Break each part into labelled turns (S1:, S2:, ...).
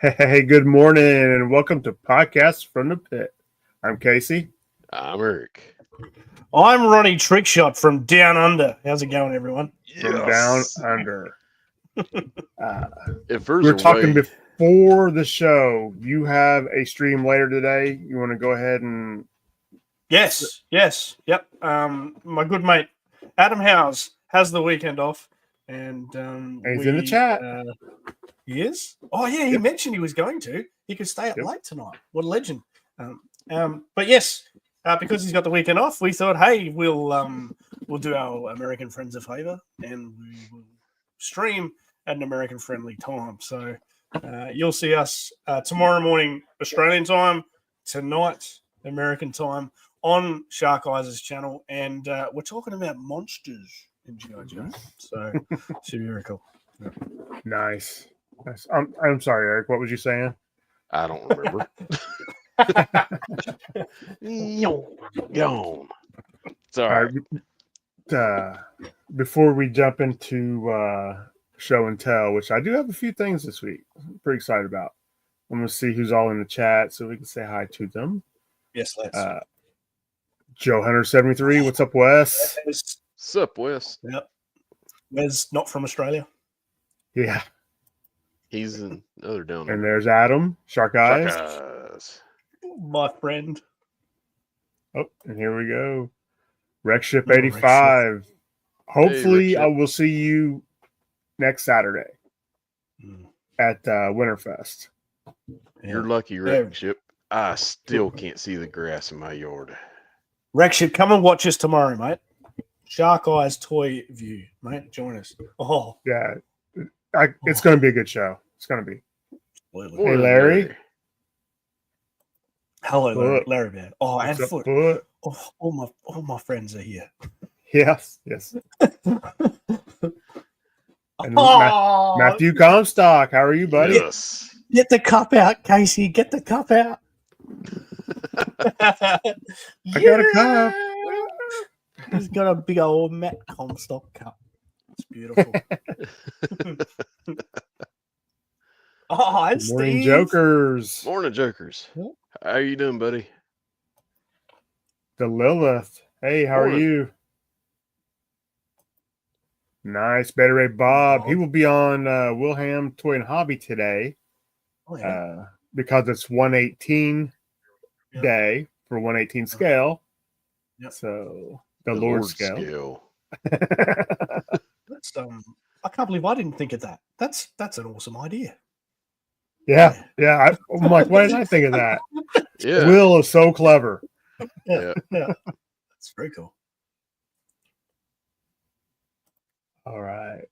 S1: Hey, good morning, and welcome to Podcasts from the Pit. I'm Casey.
S2: I'm Eric.
S3: I'm Ronnie Trickshot from Down Under. How's it going, everyone?
S1: From Down
S2: Yes.
S1: Under. Uh,
S2: If
S1: we
S2: there's
S1: were
S2: a
S1: talking
S2: way,
S1: before the show. You have a stream later today. You want to go ahead and
S3: Yes, yep. My good mate Adam Howes has the weekend off, and
S1: he's in the chat.
S3: He is. Oh yeah, he
S1: Yep.
S3: mentioned he was going to. He could stay up
S1: Yep.
S3: late tonight. What a legend! But yes, because he's got the weekend off, we thought, hey, we'll do our American friends a favor, and we will stream at an American friendly time. So you'll see us tomorrow morning Australian time, tonight American time on Shark Eyes' channel, and we're talking about monsters in G.I. Joe. So should be very cool.
S1: Nice. I'm sorry, Eric. What was you saying?
S2: I don't remember. Yawn. It's all
S1: All
S2: right.
S1: right. Before we jump into show and tell, which I do have a few things this week, I'm pretty excited about. I'm going to see who's all in the chat so we can say hi to them.
S3: Yes, let's.
S1: Joe Hunter 73. What's up, Wes?
S2: Sup, Wes?
S3: Yep. Wes not from Australia.
S1: Yeah.
S2: He's another down
S1: And
S2: under.
S1: there's Adam, Shark Eyes.
S2: Shark eyes.
S3: My friend.
S1: Oh, and here we go. Wreckship
S3: Oh,
S1: 85. Hopefully, I
S2: Wreckship.
S1: will see you next Saturday at Winterfest.
S2: You're lucky, Wreckship. I still can't see the grass in my yard.
S3: Wreckship, come and watch us tomorrow, mate. Shark Eyes Toy View, mate. Join us. Oh,
S1: Yeah. It's going to be a good show. It's going to be.
S3: absolutely.
S1: Hey, Larry.
S3: Hello, Larry.
S1: Foot.
S3: Larry Bear. Oh, and
S1: What's up,
S3: Foot.
S1: Foot?
S3: Oh, all my friends are here.
S1: Yes. And
S3: Oh,
S1: Matthew Comstock. How are you, buddy?
S2: Yes.
S3: get the cup out, Casey. Get the cup out.
S1: I got a cup.
S3: He's got a big old Matt Comstock cup. It's beautiful. Oh, and
S1: Morning,
S3: Steve.
S1: Jokers.
S2: Morning, Jokers.
S3: Yep.
S2: How you doing, buddy?
S1: The Lilith. Hey, how are
S2: Morning.
S1: you? Nice. Better Ray Bob. He will be on Wilhelm Toy and Hobby today
S3: Oh, yeah.
S1: because it's 118
S3: Yeah.
S1: day for 118 scale.
S3: Yep.
S1: So the Lord scale.
S3: That's, I can't believe I didn't think of that. That's an awesome idea.
S1: Yeah. I'm like, why didn't I think of that?
S2: Yeah.
S1: Will is so clever.
S3: Yeah. That's very cool.
S1: All right.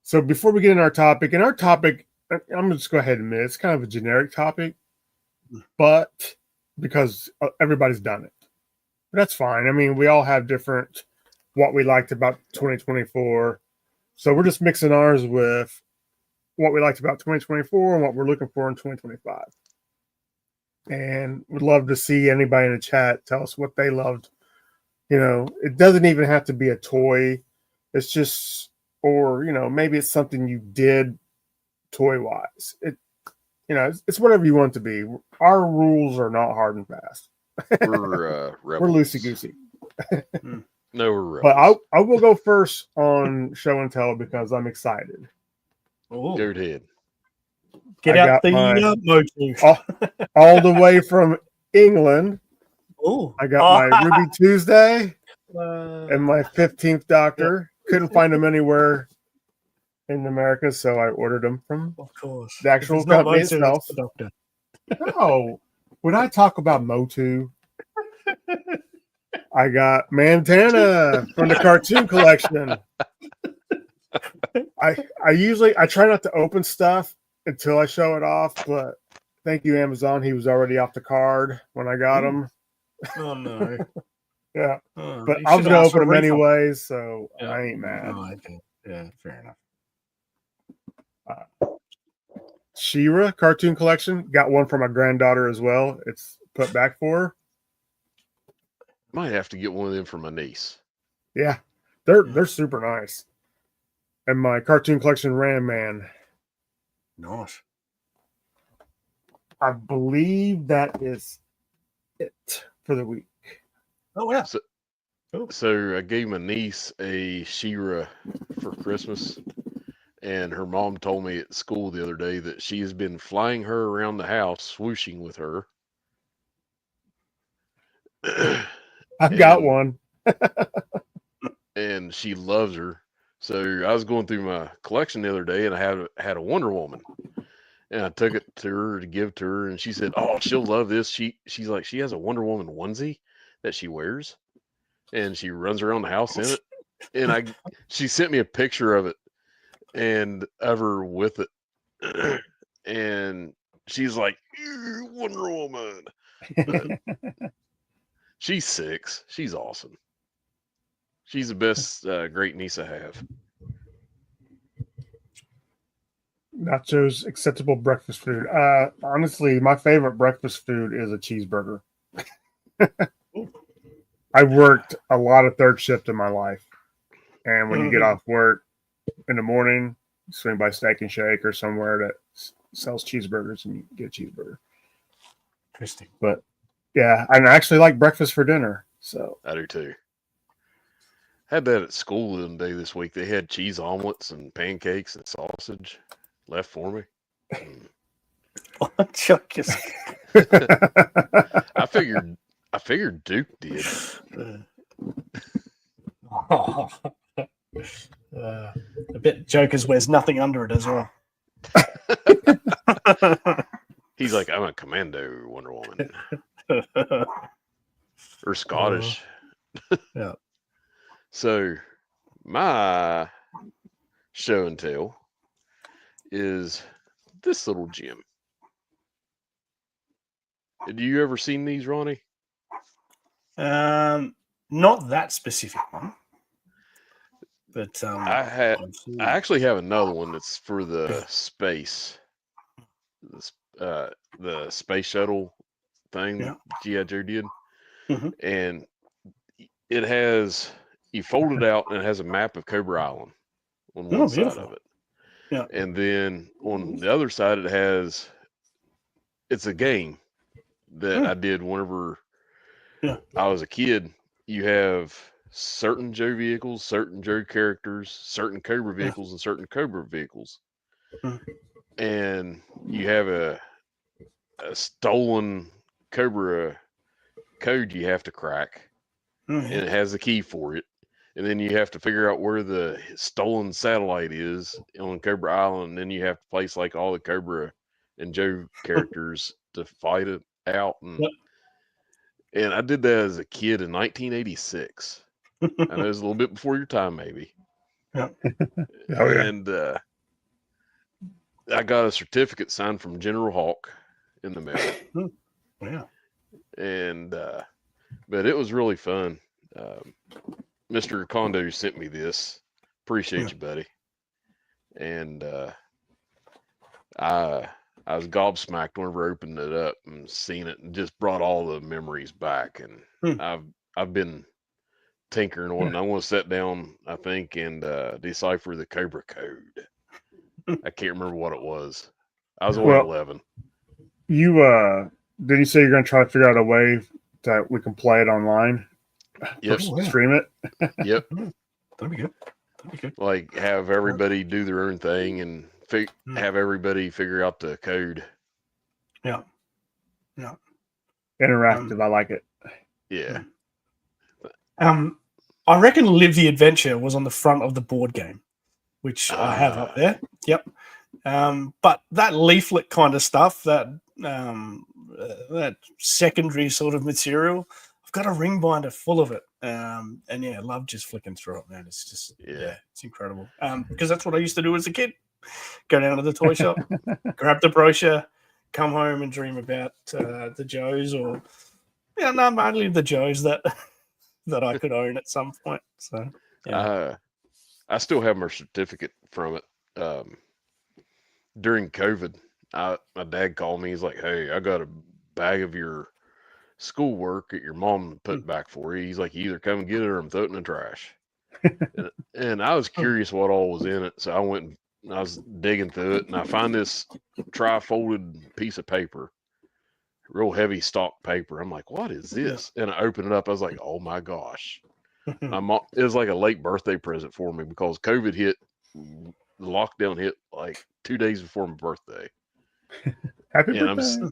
S1: So before we get in our topic, I'm going to just go ahead and admit it's kind of a generic topic, but because everybody's done it. But that's fine. I mean, we all have different what we liked about 2024. So we're just mixing ours with what we liked about 2024 and what we're looking for in 2025. And would love to see anybody in the chat tell us what they loved. You know, it doesn't even have to be a toy. It's just, or, you know, maybe it's something you did toy wise. It's whatever you want it to be. Our rules are not hard and fast.
S2: We're
S1: We're loosey goosey.
S2: No, we're rebels.
S1: But I will go first on show and tell because I'm excited.
S3: Oh,
S2: Go ahead.
S3: get
S1: I
S3: out
S1: got
S3: the motu.
S1: all the way from England.
S3: Oh,
S1: I got my Ruby Tuesday
S3: and
S1: and my 15th Doctor. Couldn't find them anywhere in America, so I ordered them from
S3: of course
S1: the actual
S3: If it's not
S1: company
S3: motu,
S1: itself.
S3: it's the doctor.
S1: No, when I talk about Motu, I got Montana from the cartoon collection. I try not to open stuff until I show it off, but thank you, Amazon. He was already off the card when I got him.
S3: Oh no.
S1: Yeah,
S3: Oh,
S1: but
S3: you
S1: I was
S3: should
S1: gonna
S3: ask for
S1: open
S3: a
S1: them
S3: refund.
S1: anyways, so
S3: Yeah.
S1: I ain't mad.
S3: Oh, okay. Yeah, fair enough.
S1: She-Ra cartoon collection, got one for my granddaughter as well. It's put back for her.
S2: Might have to get one of them for my niece.
S1: Yeah, they're super nice. And my cartoon collection Ram Man.
S3: Nice.
S1: I believe that is it for the week.
S3: Oh, yeah.
S2: So I gave my niece a She-Ra for Christmas, and her mom told me at school the other day that she has been flying her around the house, swooshing with her.
S1: I've got one.
S2: And she loves her. So I was going through my collection the other day, and I had a Wonder Woman, and I took it to her to give to her, and she said, "Oh, she'll love this." She's like, she has a Wonder Woman onesie that she wears, and she runs around the house in it. And she sent me a picture of it and of her with it, and she's like, "Wonder Woman." But she's 6. She's awesome. She's the best great niece I have.
S1: Nachos, acceptable breakfast food. Honestly, my favorite breakfast food is a cheeseburger. I worked a lot of third shift in my life. And when you get off work in the morning, you swing by Steak and Shake or somewhere that sells cheeseburgers and you get a cheeseburger.
S3: Interesting.
S1: But yeah, I actually like breakfast for dinner. So
S2: I do too. Had that at school one day this week. They had cheese omelets and pancakes and sausage left for me.
S3: Chuck is.
S2: I figured Duke did.
S3: I bet Joker's wears nothing under it as well.
S2: He's like, I'm a commando Wonder Woman. Or Scottish.
S3: Yeah.
S2: So my show and tell is this little gem. Have you ever seen these, Ronnie?
S3: Not that specific one. But
S2: I actually have another one that's for the space. The space shuttle thing that G.I. Joe did.
S3: Mm-hmm.
S2: And it has, you fold it out and it has a map of Cobra Island on one side of it.
S3: Yeah.
S2: And then on the other side it's a game that I did whenever I was a kid. You have certain Joe vehicles, certain Joe characters, certain Cobra vehicles, and certain Cobra vehicles. And you have a stolen Cobra code you have to crack, and it has a key for it. And then you have to figure out where the stolen satellite is on Cobra Island. And then you have to place like all the Cobra and Joe characters to fight it out. And I did that as a kid in 1986. I know it was a little bit before your time, maybe.
S3: Yeah.
S2: And I got a certificate signed from General Hawk in the mail.
S3: Yeah.
S2: And but it was really fun. Mr. Kondo sent me this. Appreciate you, buddy. And I was gobsmacked whenever I opened it up and seen it, and just brought all the memories back. And I've been tinkering on it. I want to sit down, I think, and decipher the Cobra code. I can't remember what it was. I was only 11.
S1: You did you say you're going to try to figure out a way that we can play it online?
S2: Yep.
S1: Stream it.
S2: Yep.
S3: That'd be good.
S2: Like have everybody do their own thing and have everybody figure out the code.
S3: Yeah.
S1: Interactive. I like it.
S2: Yeah.
S3: I reckon Live the Adventure was on the front of the board game, which I have up there. Yep. But that leaflet kind of stuff, that secondary sort of material, I've got a ring binder full of it. And yeah, I love just flicking through it, man. It's just, it's incredible. Because that's what I used to do as a kid. Go down to the toy shop, grab the brochure, come home and dream about the Joes, or mainly the Joes that I could own at some point. So
S2: I still have my certificate from it. During COVID, my dad called me. He's like, "Hey, I got a bag of your schoolwork that your mom put back for you." He's like, "You either come and get it or I'm throwing it in the trash." and I was curious what all was in it, so I went and and I was digging through it, and I find this tri-folded piece of paper, real heavy stock paper. I'm like, what is this? And I opened it up. I was like, oh my gosh. It was like a late birthday present for me because COVID hit, the lockdown hit like 2 days before my birthday.
S1: Happy birthday.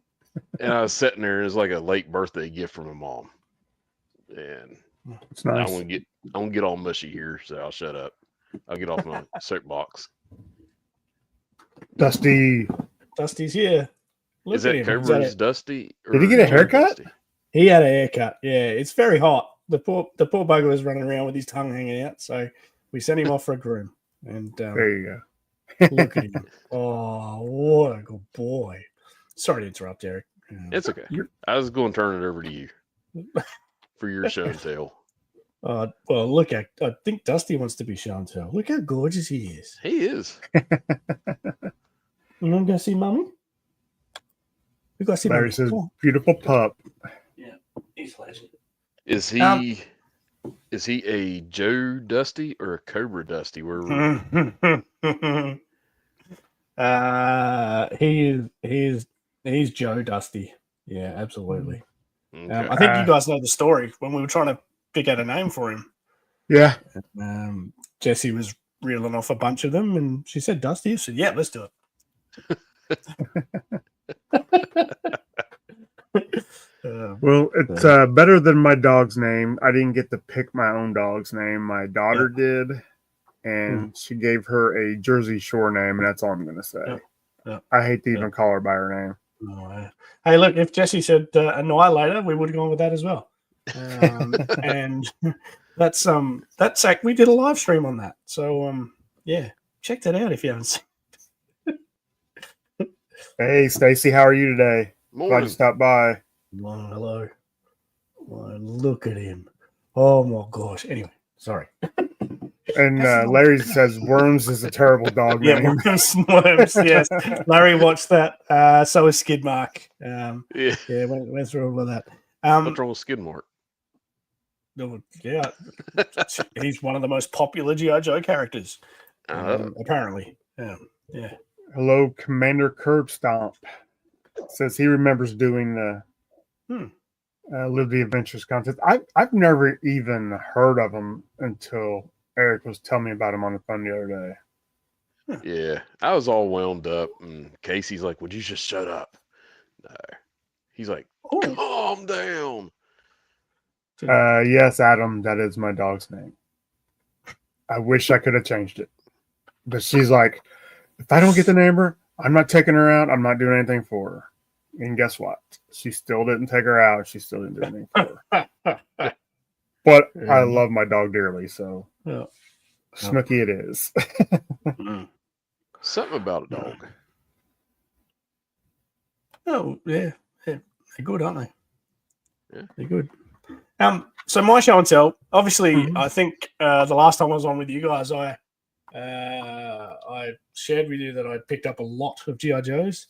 S2: And I was sitting there, and it was like a late birthday gift from my mom. And
S1: It's nice.
S2: I won't get all mushy here, so I'll shut up. I'll get off my soapbox.
S3: Dusty's here. Look
S2: Is
S3: at
S2: that
S3: him.
S2: Cobra's Dusty?
S1: Did he get a haircut?
S2: Dusty?
S3: He had a haircut. Yeah, it's very hot. The poor bugger was running around with his tongue hanging out, so we sent him off for a groom. And
S1: there you go.
S3: look at him. Oh, what a good boy. Sorry to interrupt, Eric.
S2: It's okay. I was going to turn it over to you for your show and tell.
S3: Well, look at. I think Dusty wants to be shown and tell. Look how gorgeous he is.
S2: He is.
S3: You want to go see Mummy? We got to see
S1: Larry
S3: Mummy.
S1: says,
S3: Come on.
S1: beautiful pup.
S3: Yeah, he's legend.
S2: Is he a Joe Dusty or a Cobra Dusty?
S3: He's Joe Dusty. Yeah, absolutely.
S2: Okay.
S3: I think you guys know the story when we were trying to pick out a name for him.
S1: Yeah.
S3: Jessie was reeling off a bunch of them, and she said Dusty. I said, "Yeah, let's do it."
S1: Well, it's better than my dog's name. I didn't get to pick my own dog's name. My daughter did, and she gave her a Jersey Shore name, and that's all I'm going to say.
S3: Yeah.
S1: I hate to even call her by her name.
S3: Oh, hey, look, if Jessie said Annihilator, we would have gone with that as well. And that's like we did a live stream on that. So yeah, check that out if you haven't seen.
S1: Hey, Stacy, how are you today? Glad you stopped by.
S3: Oh, hello. Oh, look at him. Oh my gosh. Anyway, sorry.
S1: And Larry says Worms is a terrible dog name.
S3: Worms, yes. Larry watched that. So is Skidmark.
S2: Yeah,
S3: went through all of that.
S2: what's wrong with Skidmark?
S3: Yeah, he's one of the most popular G.I. Joe characters, apparently. Yeah.
S1: Hello, Commander Curb Stomp. Says he remembers doing the Live the Adventures contest. I've never even heard of him until Eric was telling me about him on the phone the other day.
S2: Yeah, I was all wound up, and Casey's like, "Would you just shut up?" No, he's like, "Calm down."
S1: Yes, Adam, that is my dog's name. I wish I could have changed it, but she's like, if I don't get the neighbor, I'm not taking her out. I'm not doing anything for her. And guess what? She still didn't take her out. She still didn't do anything for her. But I love my dog dearly, so Snooky it is.
S2: Something about a dog.
S3: Oh, yeah. They're good, aren't they?
S2: Yeah.
S3: They're good. So my show and tell, obviously, I think the last time I was on with you guys, I shared with you that I picked up a lot of G.I. Joes.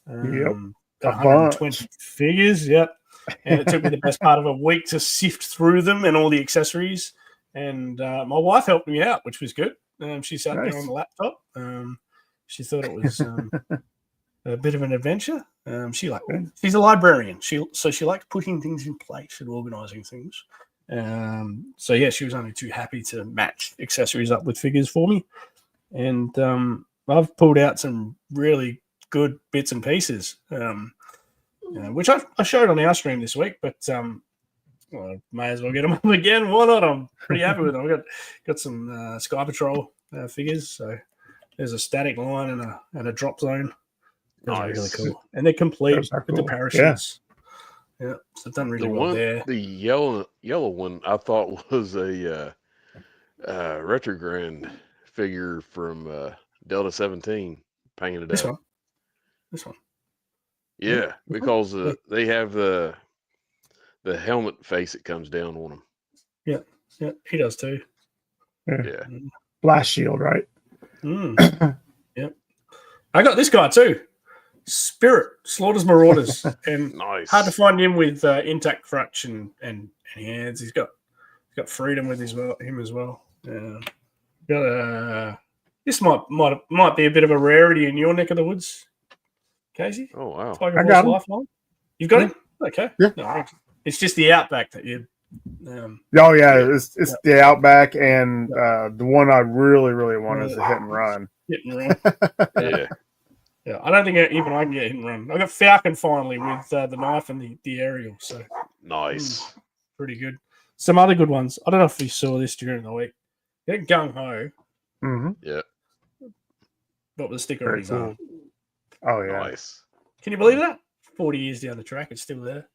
S1: Yep.
S3: 120 figures, yep. And it took me the best part of a week to sift through them and all the accessories. And my wife helped me out, which was good. She sat there on the laptop. She thought it was a bit of an adventure. She's a librarian. She liked putting things in place and organizing things. So yeah, she was only too happy to match accessories up with figures for me. And I've pulled out some really good bits and pieces, which I showed on our stream this week, but well, may as well get them up again. Why not? I'm pretty happy with them. I've got some Sky Patrol figures. So there's a static line and a drop zone. Those are really cool. And they're complete with the parachutes. Yeah, so they've done really well there.
S2: The yellow one I thought was a Retrogrand figure from Delta 17 painted
S3: This
S2: out.
S3: This one.
S2: Yeah, because they have the helmet face that comes down on them.
S3: Yeah, he does too.
S2: Yeah.
S1: Blast shield, right?
S3: Yep. I got this guy too. Spirit Slaughters Marauders, and
S2: Nice.
S3: hard to find him with intact crutch and hands. He's got freedom with him as well. Got This might be a bit of a rarity in your neck of the woods, Casey.
S2: Oh wow!
S3: Tiger
S1: I
S3: Force
S1: got him.
S3: Lifeline. You've got him? Okay.
S1: Yeah.
S3: No, it's just the Outback that you.
S1: Oh yeah,
S2: Yeah.
S1: it's the Outback, and the one I really want is the hit and run.
S3: Hit and run.
S2: Yeah.
S3: Yeah, I don't think even I can get hit and run. I got Falcon finally with the knife and the aerial, so
S2: Nice.
S3: pretty good. Some other good ones. I don't know if you saw this during the week. Get Gung Ho,
S1: Mm-hmm.
S2: Yeah.
S3: but with a sticker on
S1: Very
S3: his
S1: cool.
S3: arm.
S1: Oh yeah,
S2: Nice.
S3: Can you believe that? 40 years down the track, it's still there.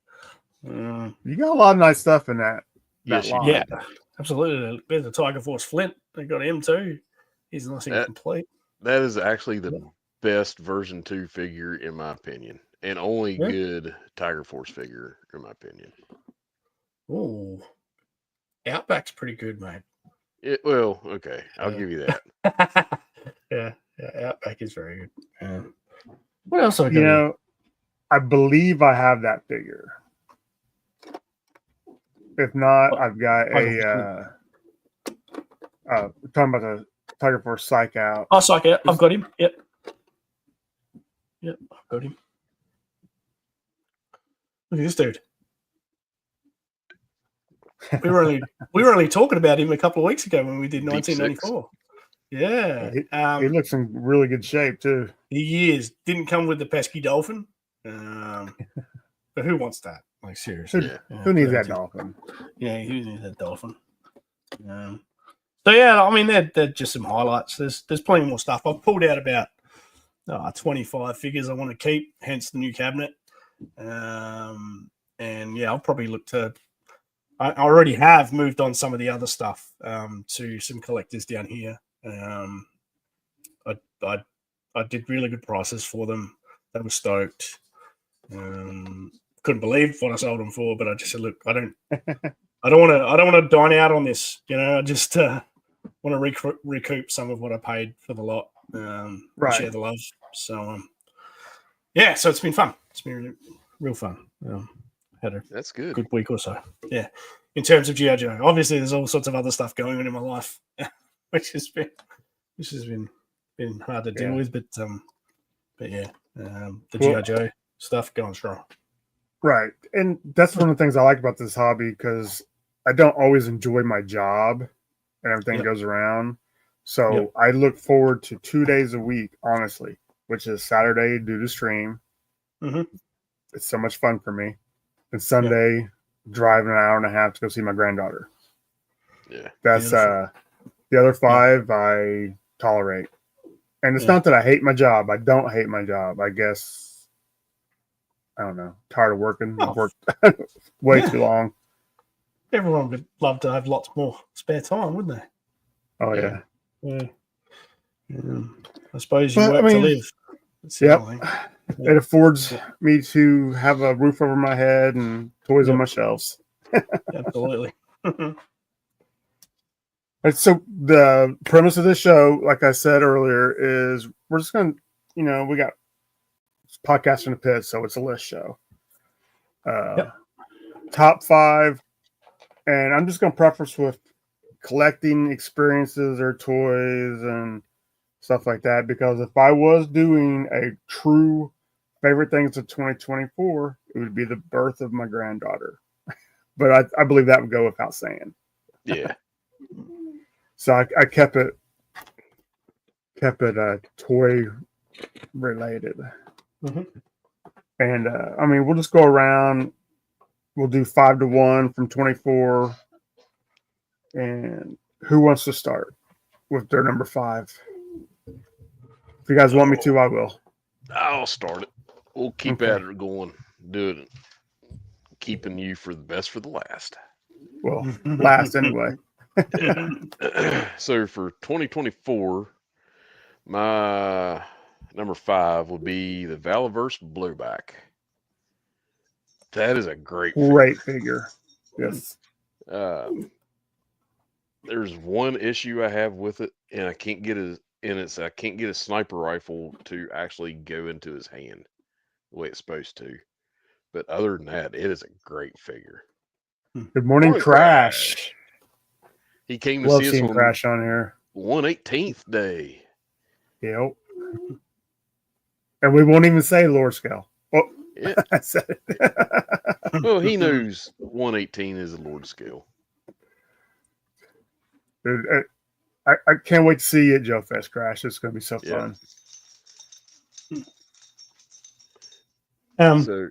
S1: you got a lot of nice stuff in that.
S2: Yes, you
S1: line.
S3: Yeah, absolutely. There's the Tiger Force Flint. They got him too. He's nice and complete.
S2: That is actually the best version 2 figure in my opinion, and only good Tiger Force figure in my opinion.
S3: Oh, Outback's pretty good, mate.
S2: Well, okay, I'll give you that.
S3: yeah, Outback is very good. What else I got?
S1: You know, I believe I have that figure. If not, I've got we're talking about the Tiger Force Psych Out.
S3: Oh, Psych Out. I've got him. Yep, I've got him. Look at this dude. We were only talking about him a couple of weeks ago when we did 1994. Yeah,
S1: he looks in really good shape too.
S3: He is. Didn't come with the pesky dolphin, but who wants that? Like seriously,
S1: Who needs that dolphin?
S3: Yeah, who needs that dolphin? So yeah, I mean they're just some highlights. There's plenty more stuff. I've pulled out about 25 figures I want to keep, hence the new cabinet. And yeah, I'll probably look to. I already have moved on some of the other stuff to some collectors down here. I did really good prices for them. They were stoked. Couldn't believe what I sold them for, but I just said, look, I don't want to dine out on this. You know, I just want to recoup some of what I paid for the lot. Share the love. So yeah, so it's been fun. It's been real fun. Had a
S2: That's good.
S3: Good week or so. Yeah. In terms of G.I. Joe, obviously there's all sorts of other stuff going on in my life, which has been hard to deal with, but yeah, the G.I. Joe stuff going strong.
S1: Right, and that's one of the things I like about this hobby because I don't always enjoy my job and everything goes around. So I look forward to 2 days a week, honestly, which is Saturday due to stream.
S3: Mm-hmm.
S1: It's so much fun for me. And Sunday, driving an hour and a half to go see my granddaughter.
S2: Yeah.
S1: That's the other 5 I tolerate. And it's not that I hate my job. I don't hate my job. I guess, I don't know, tired of working. I've worked way too long.
S3: Everyone would love to have lots more spare time, wouldn't they?
S1: Oh, yeah.
S3: I suppose you work to live.
S1: It affords me to have a roof over my head and toys on my shelves.
S3: Absolutely.
S1: And so the premise of this show, like I said earlier, is we're just going to, we got podcast in the pit, so it's a list show. Top 5. And I'm just going to preface with collecting experiences or toys and stuff like that, because if I was doing a true favorite things of 2024, it would be the birth of my granddaughter. But I believe that would go without saying.
S2: Yeah.
S1: So I kept it toy related.
S3: Mm-hmm.
S1: And I mean, we'll just go around. We'll do 5 to 1 from 24. And who wants to start with their number 5? If you guys want me to, I will.
S2: I'll start it. We'll keep at it going. Do it. Keeping you for the best for the last.
S1: Well, last anyway.
S2: So for 2024, my number 5 will be the Valaverse Blowback. That is a great
S1: figure. Yes.
S2: There's one issue I have with it, and I can't get a sniper rifle to actually go into his hand the way it's supposed to. But other than that, it is a great figure.
S1: Good morning, Crash.
S2: He came to
S1: Love
S2: see us
S1: seeing
S2: on
S1: Crash on here.
S2: 1/18th day.
S1: scale. And we won't even say Lord scale. Oh,
S2: Yeah.
S1: I said it.
S2: Well, he knows 118 is a Lord scale.
S1: I can't wait to see you at Joe Fest, Crash. It's going to be so
S2: Yeah.
S1: fun.
S2: So,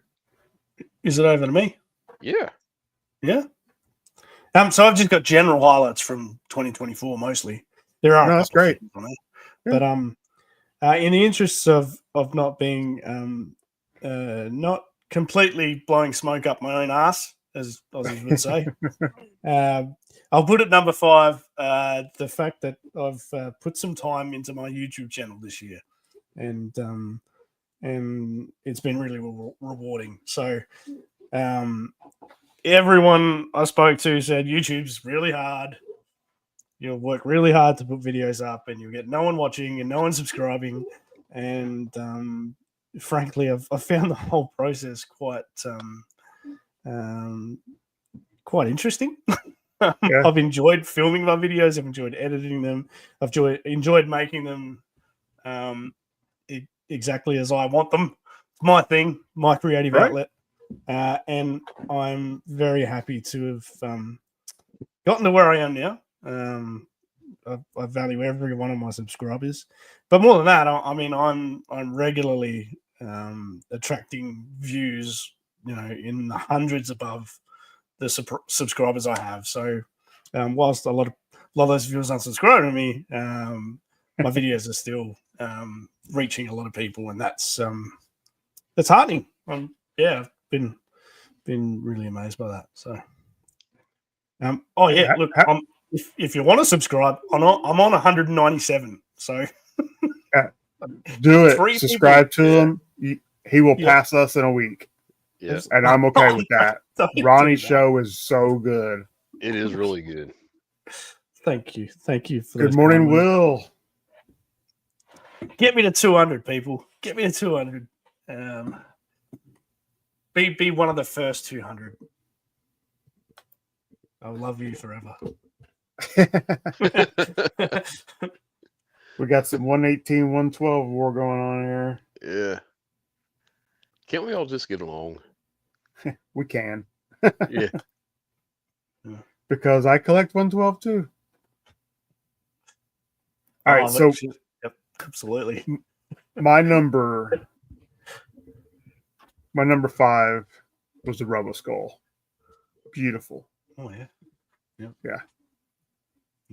S3: Is it over to me?
S2: yeah.
S3: Yeah. So I've just got general highlights from 2024 mostly. There are
S1: No,
S3: a
S1: that's
S3: couple of
S1: great.
S3: things on there.
S1: Yeah.
S3: But in the interests of not being not completely blowing smoke up my own ass, as Aussies would say, I'll put at number 5 the fact that I've put some time into my YouTube channel this year, and it's been really rewarding. So everyone I spoke to said YouTube's really hard. You'll work really hard to put videos up, and you'll get no one watching and no one subscribing. And frankly, I've found the whole process quite interesting.
S1: Yeah.
S3: I've enjoyed filming my videos. I've enjoyed editing them. I've enjoyed making them exactly as I want them. It's my thing, my creative
S1: Right.
S3: outlet. And I'm very happy to have gotten to where I am now. I value every one of my subscribers, but more than that, I'm regularly attracting views, in the hundreds above the subscribers I have. So, whilst a lot of those viewers unsubscribe to me, my videos are still reaching a lot of people, and that's heartening. I've been really amazed by that. So, look, if you want to subscribe, I'm on 197. So
S1: do it.
S3: 3
S1: Subscribe
S3: people.
S1: to him. He will pass us in a week.
S2: Yeah.
S1: And I'm okay with that. Ronnie's show is so good.
S2: It is really good.
S3: Thank you. For
S1: Good morning, Will.
S3: Get me to 200, people. Get me to 200. Be one of the first 200. I'll love you forever.
S1: We got some 118, 112 war going on here.
S2: Yeah. Can't we all just get along?
S1: We can.
S2: Yeah.
S1: Because I collect 112 too. All right, so
S3: yep, absolutely.
S1: My number 5 was the Robo Skull. Beautiful.
S3: Oh yeah.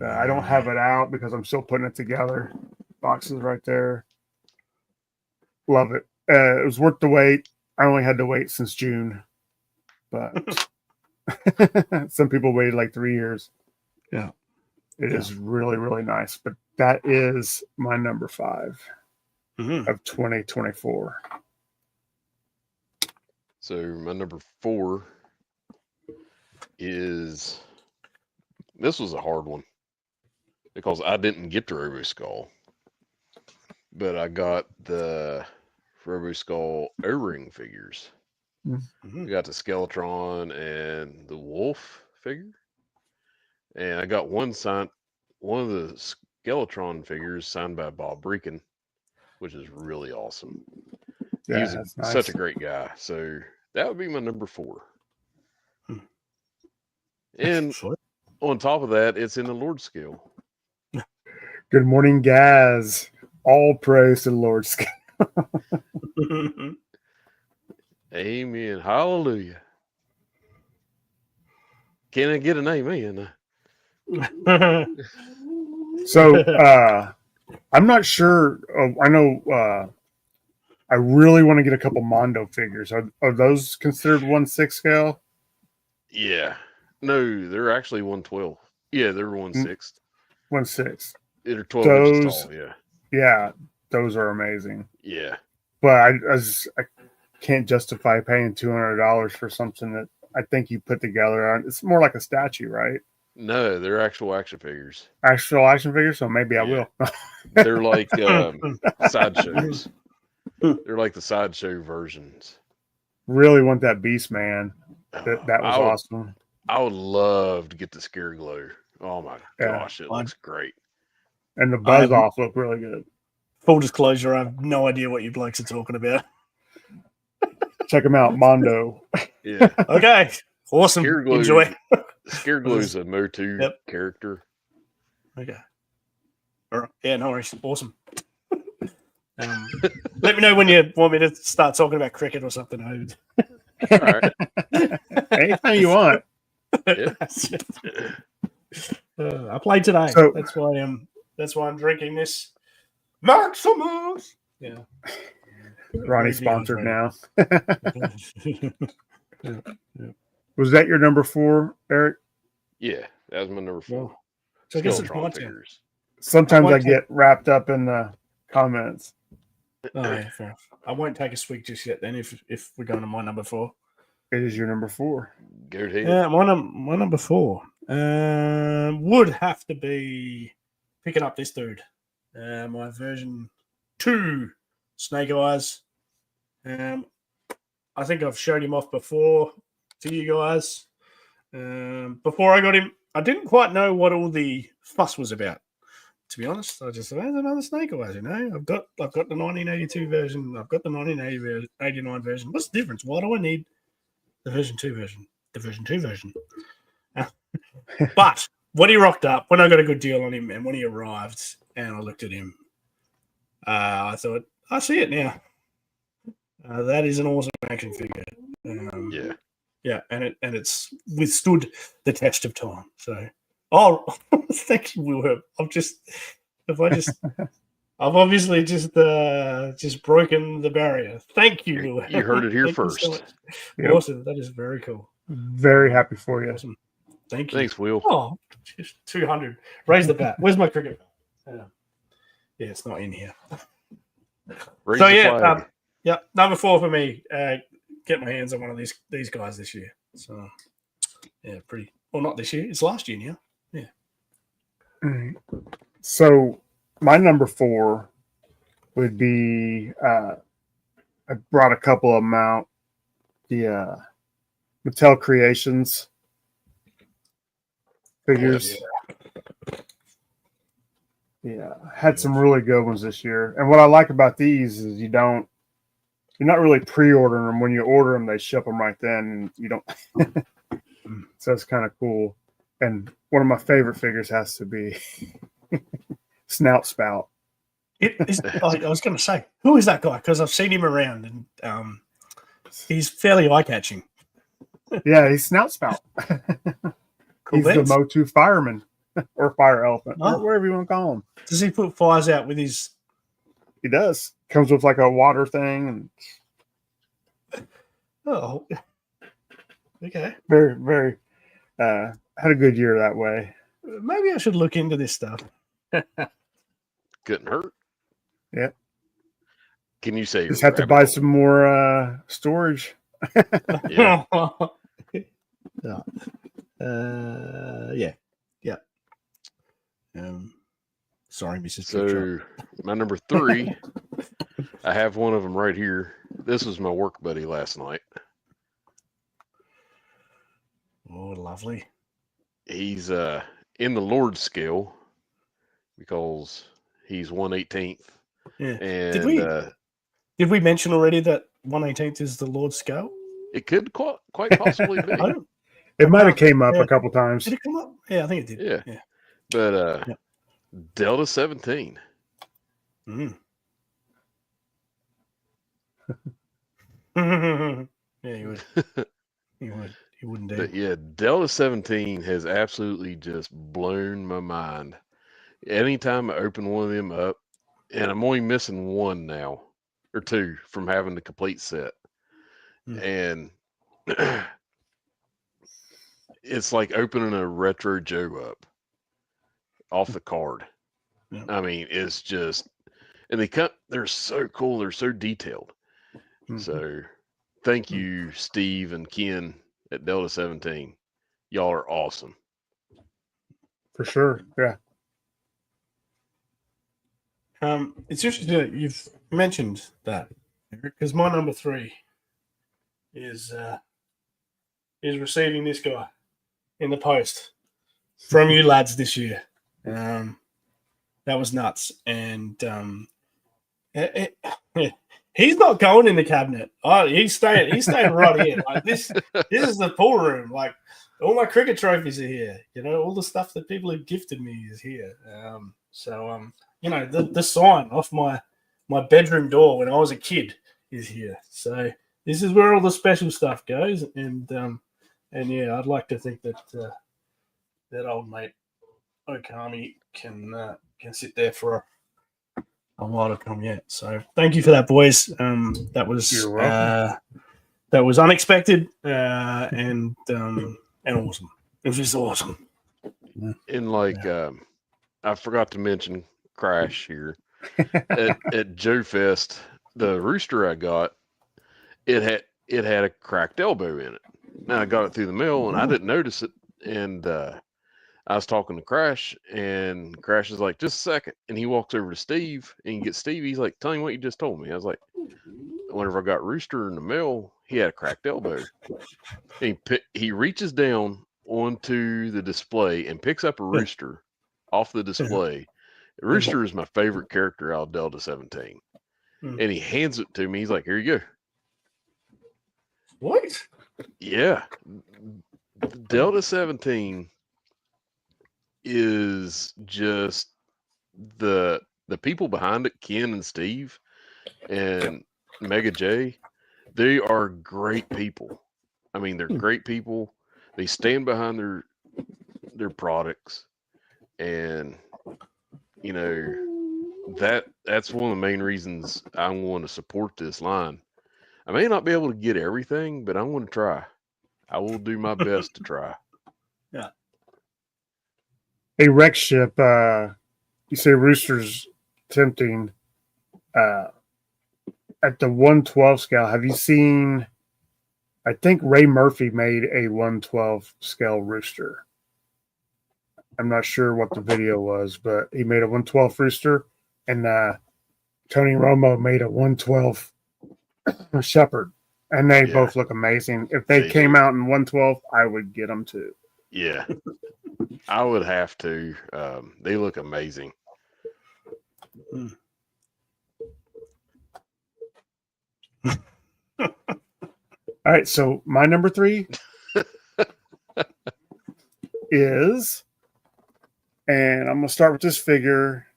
S1: I don't have it out because I'm still putting it together. Boxes right there. Love it. It was worth the wait. I only had to wait since June, but some people waited like 3 years.
S3: Yeah.
S1: It is really, really nice. But that is my number 5 of 2024.
S2: So my number 4 is, this was a hard one because I didn't get the Robo Skull, but I got the Robo Skull O-ring figures. We got the Skeletron and the Wolf figure, and I got one of the Skeletron figures signed by Bob Breakin, which is really awesome.
S1: Yeah,
S2: He's
S1: nice.
S2: such a great guy. So that would be my number 4. And on top of that, it's in the Lord scale.
S1: Good morning, Gaz. All praise to the Lord scale.
S2: Amen. Hallelujah. Can I get an amen?
S1: So I'm not sure. I know I really want to get a couple Mondo figures. Are those considered 1/6 scale?
S2: Yeah. No, they're actually 112. Yeah, they're 1/6.
S1: 1/6.
S2: They're 12 inches tall. Yeah.
S1: Yeah, those are amazing.
S2: Yeah.
S1: But I can't justify paying $200 for something that I think you put together. It's more like a statue, right?
S2: No, they're actual action figures.
S1: Actual action figures, so maybe I will.
S2: They're like sideshows. They're like the sideshow versions.
S1: Really want that Beast Man. That was awesome.
S2: I would love to get the Scary Glow. Oh my gosh, it looks great.
S1: And the Buzz Off look really good.
S3: full disclosure, I have no idea what you blokes are talking about.
S1: Check them out, Mondo.
S2: Yeah.
S3: Okay, awesome.
S2: Scareglow,
S3: Enjoy.
S2: Scareglow's a Motu
S3: Yep.
S2: character.
S3: Okay. All right. Yeah, no worries. Awesome. Let me know when you want me to start talking about cricket or something.
S2: All right.
S1: Anytime you want.
S2: Yeah.
S3: I played today.
S1: So-
S3: that's why I'm drinking this Maximus. Yeah.
S1: Ronnie sponsored now.
S3: Yeah.
S1: Was that your number 4, Eric?
S2: Yeah, that was my number 4.
S3: Well, so I guess it's
S2: Skeletron
S3: my turn.
S2: figures.
S1: Sometimes I
S3: won't
S1: get wrapped up in the comments.
S3: Oh, yeah, fair enough. I won't take a swig just yet. Then, if we're going to my number 4.
S1: It is your number 4.
S2: Go ahead.
S3: Yeah, my number 4 would have to be picking up this dude. My version 2 Snake Eyes. I think I've showed him off before to you guys. Before I got him, I didn't quite know what all the fuss was about. To be honest, I just thought, there's another Snake Eyes, I've got the 1982 version. I've got the 1989 version. What's the difference? Why do I need the version 2 version? The version 2 version. But when he rocked up, when I got a good deal on him, and when he arrived, and I looked at him, I thought, I see it now. That is an awesome action figure.
S2: Yeah.
S3: Yeah, and it's withstood the test of time. So, thank you, Will. I've obviously just broken the barrier. Thank you, Will.
S2: You heard it here
S3: Thank you
S2: first.
S3: so much.
S1: Yep.
S3: Awesome. That is very cool.
S1: Very happy for you.
S3: Awesome. Thank you.
S2: Thanks, Will.
S3: Oh, just 200. Raise the bat. Where's my cricket bat? Yeah, it's not in here.
S2: Raise
S3: So,
S2: the
S3: yeah,
S2: flag.
S3: Yeah, number 4 for me. Get my hands on one of these guys this year. So, yeah, pretty. Well, not this year. It's last year now. Yeah.
S1: Alright. So my number 4 would be I brought a couple of them out. The Mattel Creations figures. Yeah, had some really good ones this year. And what I like about these is you're not really pre-ordering them. When you order them, they ship them right then, and you don't. So it's kind of cool. And one of my favorite figures has to be Snout Spout.
S3: I was going to say, who is that guy? Because I've seen him around, and he's fairly eye-catching.
S1: Yeah, he's Snout Spout.
S3: Cool
S1: He's the
S3: beans.
S1: Motu fireman or fire elephant,
S3: Oh.
S1: wherever you want to call him.
S3: Does he put fires out with his?
S1: He does. Comes with like a water thing, and
S3: Oh, okay.
S1: very, very had a good year that way.
S3: Maybe I should look into this stuff.
S2: Couldn't hurt.
S1: Yeah.
S2: Can you say?
S1: Just have to buy some more storage.
S2: Yeah.
S3: Yeah. Sorry, Mrs.
S2: So
S3: Trickshot.
S2: my number 3, I have one of them right here. This was my work buddy last night.
S3: Oh, lovely.
S2: He's in the Lord scale because he's 1/18th.
S3: Yeah.
S2: And
S3: Did we mention already that 1/18th is the Lord's scale?
S2: it could quite possibly be.
S3: I don't-
S1: It might have came up a couple times.
S3: Did it come up? Yeah, I think it did.
S2: Yeah. But
S3: Yeah.
S2: Delta 17.
S3: Mm. Yeah, you would. You wouldn't do.
S2: But yeah, Delta 17 has absolutely just blown my mind. Anytime I open one of them up, and I'm only missing one now or two from having the complete set. And it's like opening a retro Joe up off the card.
S3: Yeah.
S2: I mean, it's just, and they're so cool. They're so detailed. So thank you, Steve and Ken at Delta 17. Y'all are awesome.
S1: For sure. Yeah.
S3: It's interesting that you've mentioned that, because my number 3 is receiving this guy in the post from you lads this year. That was nuts, and He's not going in the cabinet. Oh, he's staying right here. Like this is the pool room. Like all my cricket trophies are here. You know, all the stuff that people have gifted me is here. You know, the sign off my bedroom door when I was a kid is here. So this is where all the special stuff goes. And yeah, I'd like to think that that old mate Okami can sit there for a lot of time yet. So thank you for that, boys. That was unexpected and awesome. It was just awesome.
S2: And like I forgot to mention Crash here at Joe Fest. The rooster I got, it had a cracked elbow in it. Now I got it through the mail and I didn't notice it. And I was talking to Crash, and Crash is like, "Just a second." And he walks over to Steve, and he gets Steve. He's like, "Tell him what you just told me." I was like, "Whenever I got Rooster in the mail, he had a cracked elbow." And he reaches down onto the display and picks up a rooster off the display. Rooster is my favorite character out of Delta 17. And he hands it to me. He's like, "Here you go."
S3: What?
S2: Yeah. Delta 17 is just the people behind it, Ken and Steve and Mega J. They are great people. I mean, they're great people. They stand behind their products, and you know that's one of the main reasons I want to support this line. I may not be able to get everything, but I'm going to try. I will do my best to try.
S3: Yeah.
S1: Hey, Rex Ship, you say Rooster's tempting. At the 112 scale, have you seen? I think Ray Murphy made a 112 scale rooster. I'm not sure what the video was, but he made a 112 rooster, and Tony Romo made a 112 shepherd, and they both look amazing. If they came out in 112, I would get them too.
S2: Yeah, I would have to. They look amazing.
S1: All right, so my number 3 is, and I'm going to start with this figure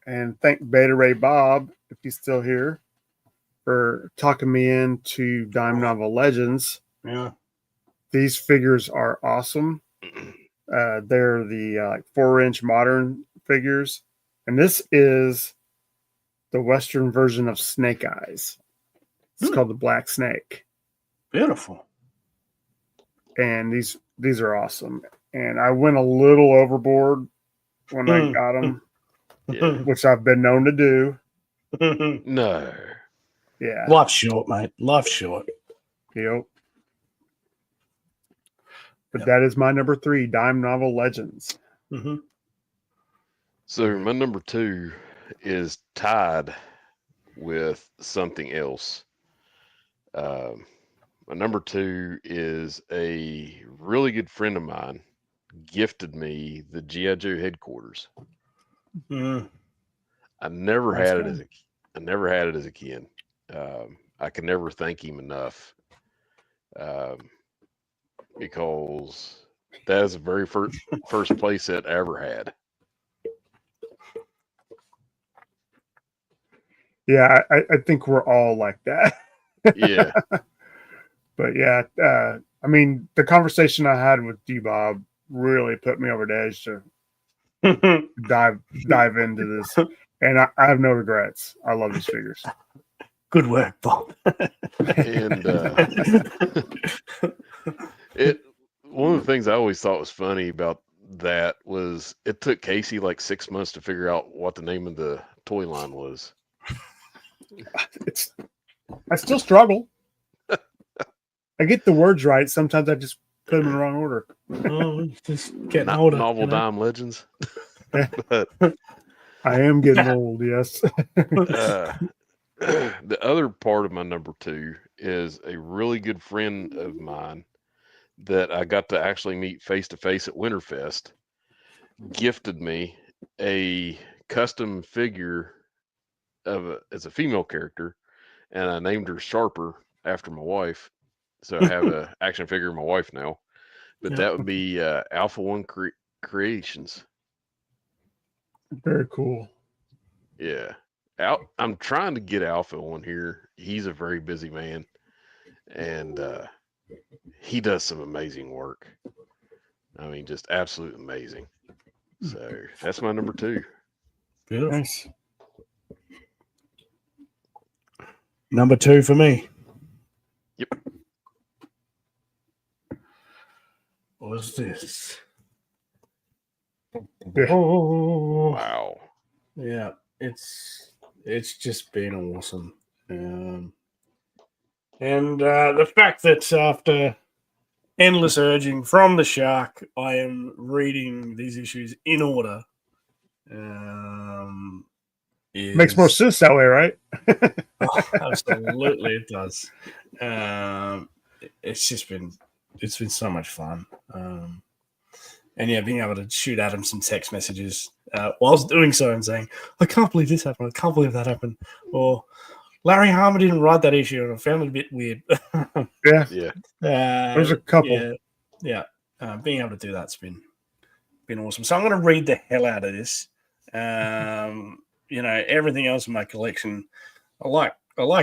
S1: and thank Beta Ray Bob, if he's still here, for talking me into Dime Novel Legends.
S3: Yeah.
S1: These figures are awesome. They're the 4-inch modern figures. And this is the Western version of Snake Eyes. It's called the Black Snake.
S3: Beautiful.
S1: And these are awesome. And I went a little overboard when I got them, which I've been known to do.
S2: No.
S1: Yeah.
S3: Life's short, mate. Life's short.
S1: Yep. But that is my number 3, Dime Novel Legends.
S3: Mm-hmm.
S2: So my number 2 is tied with something else. My number 2 is a really good friend of mine gifted me the G.I. Joe headquarters. I never had it as a kid. I can never thank him enough. Because that is the very first play set I ever had.
S1: Yeah, I think we're all like that.
S2: Yeah.
S1: But yeah, I mean, the conversation I had with D-Bob really put me over the edge to dive into this. And I have no regrets. I love these figures.
S3: Good work, Bob.
S2: And one of the things I always thought was funny about that was it took Casey like 6 months to figure out what the name of the toy line was.
S1: I still struggle. I get the words right. Sometimes I just put them in the wrong order.
S3: Just getting older.
S2: Novel Dime Legends. But
S1: I am getting old, yes.
S2: The other part of my number 2 is a really good friend of mine that I got to actually meet face to face at Winterfest. Gifted me a custom figure it's a female character, and I named her Sharper after my wife. So I have a action figure of my wife now. But
S3: Yep.
S2: that would be Alpha One Creations.
S1: Very cool.
S2: Yeah. I'm trying to get Alpha on here. He's a very busy man, and he does some amazing work. I mean, just absolute amazing. So that's my number 2.
S3: Beautiful.
S1: Nice.
S3: Number 2 for me.
S2: Yep.
S3: What's this?
S1: Yeah.
S3: Oh,
S2: Wow.
S3: yeah. It's just been awesome. And the fact that after endless urging from the Shark, I am reading these issues in order.
S1: Makes more sense that way, right?
S3: Oh, absolutely, it does. It's been so much fun. And yeah, being able to shoot Adam some text messages whilst doing so and saying, I can't believe this happened. I can't believe that happened. Or Larry Harmer didn't write that issue, and I found it a bit weird.
S1: Yeah.
S2: Yeah.
S1: There's a couple.
S3: Yeah. Being able to do that's been awesome. So I'm going to read the hell out of this. Everything else in my collection, I like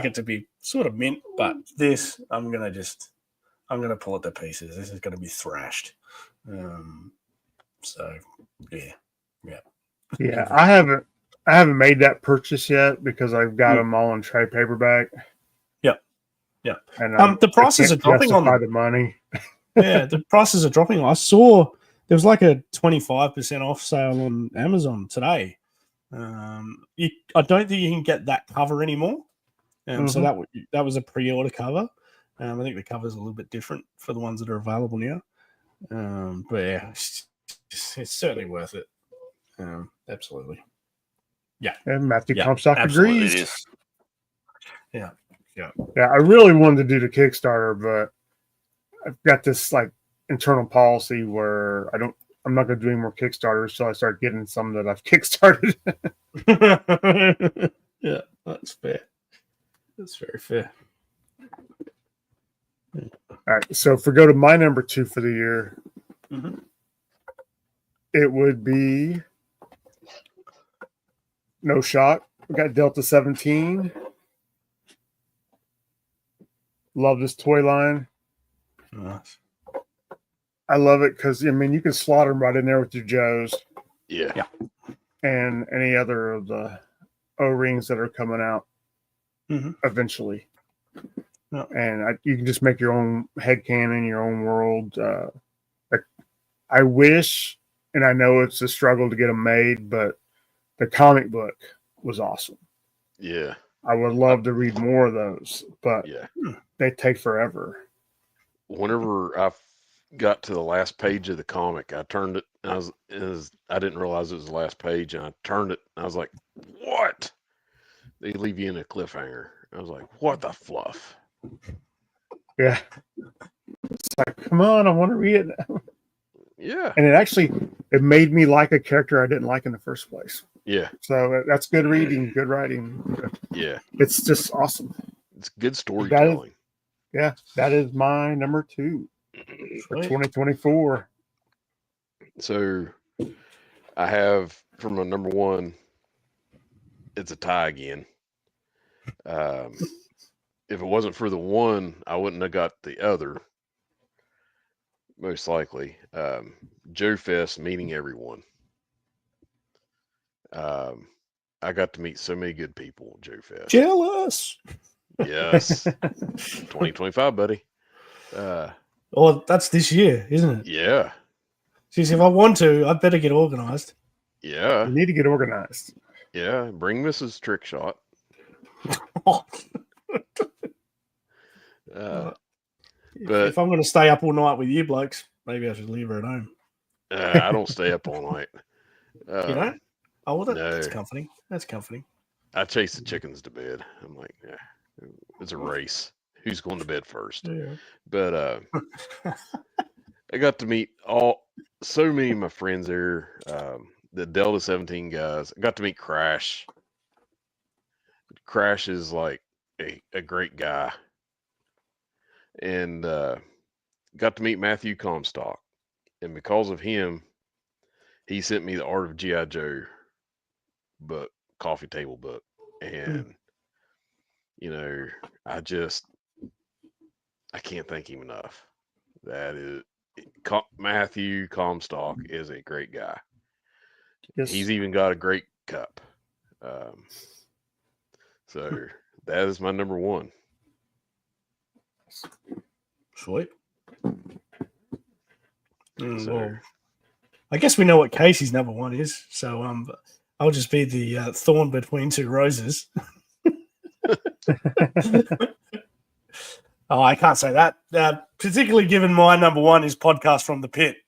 S3: it to be sort of mint, but this I'm going to pull it to pieces. This is going to be thrashed. So yeah.
S1: Yeah, I haven't made that purchase yet because I've got them all in trade paperback.
S3: Yeah.
S1: And
S3: the prices are dropping on them.
S1: The money.
S3: Yeah, the prices are dropping. I saw there was like a 25% off sale on Amazon today. I don't think you can get that cover anymore. So that was a pre-order cover. I think the cover is a little bit different for the ones that are available now. But yeah, it's certainly worth it. Absolutely. Yeah.
S1: And Matthew Comstock agrees.
S3: It is. Yeah.
S1: I really wanted to do the Kickstarter, but I've got this like internal policy where I'm not going to do any more Kickstarters, so I start getting some that I've kickstarted.
S3: Yeah, that's fair. That's very fair.
S1: All right, so if we go to my number 2 for the year, it would be No Shot. We got Delta 17. Love this toy line.
S3: Nice.
S1: I love it because you can slot them right in there with your Joes.
S2: Yeah.
S1: And any other of the O-rings that are coming out eventually.
S3: Yeah.
S1: And you can just make your own headcanon, your own world. I wish, and I know it's a struggle to get them made, but the comic book was awesome.
S2: Yeah.
S1: I would love to read more of those, but they take forever.
S2: Whenever I got to the last page of the comic, I turned it, and I didn't realize it was the last page, and I turned it, and I was like, what? They leave you in a cliffhanger. I was like, what the fluff?
S1: Yeah. It's like, come on, I want to read it now.
S2: Yeah.
S1: And it made me like a character I didn't like in the first place.
S2: Yeah.
S1: So that's good reading, good writing.
S2: Yeah.
S1: It's just awesome.
S2: It's good storytelling.
S1: That is my number 2 for 2024.
S2: So I have for my number 1, it's a tie again. If it wasn't for the one, I wouldn't have got the other. Most likely. Joe Fest, meeting everyone. I got to meet so many good people at Joe Fest.
S3: Jealous.
S2: Yes. 2025, buddy.
S3: Oh, that's this year, isn't it?
S2: Yeah.
S3: Jeez, if I want to, I'd better get organized.
S2: Yeah.
S1: You need to get organized.
S2: Yeah. Bring Mrs. Trickshot. But
S3: if I'm going to stay up all night with you blokes, maybe I should leave her at home.
S2: I don't stay up all night.
S3: You don't? Oh, well, that's
S2: no.
S3: comforting. That's comforting.
S2: I chase the chickens to bed. I'm like, yeah, it's a race. Who's going to bed first?
S3: Yeah.
S2: But I got to meet so many of my friends there. The Delta 17 guys. I got to meet Crash. Crash is like a great guy, and got to meet Matthew Comstock, and because of him, he sent me the Art of G.I. Joe book, coffee table book, and you know, I can't thank him enough. That is Matthew Comstock is a great guy.
S1: Yes.
S2: He's even got a great cup. So that is my number one.
S3: Sweet.
S2: So,
S3: Well, I guess we know what Casey's number one is. So I'll just be the thorn between two roses. Oh, I can't say that. Particularly given my number one is Podcast from the Pit.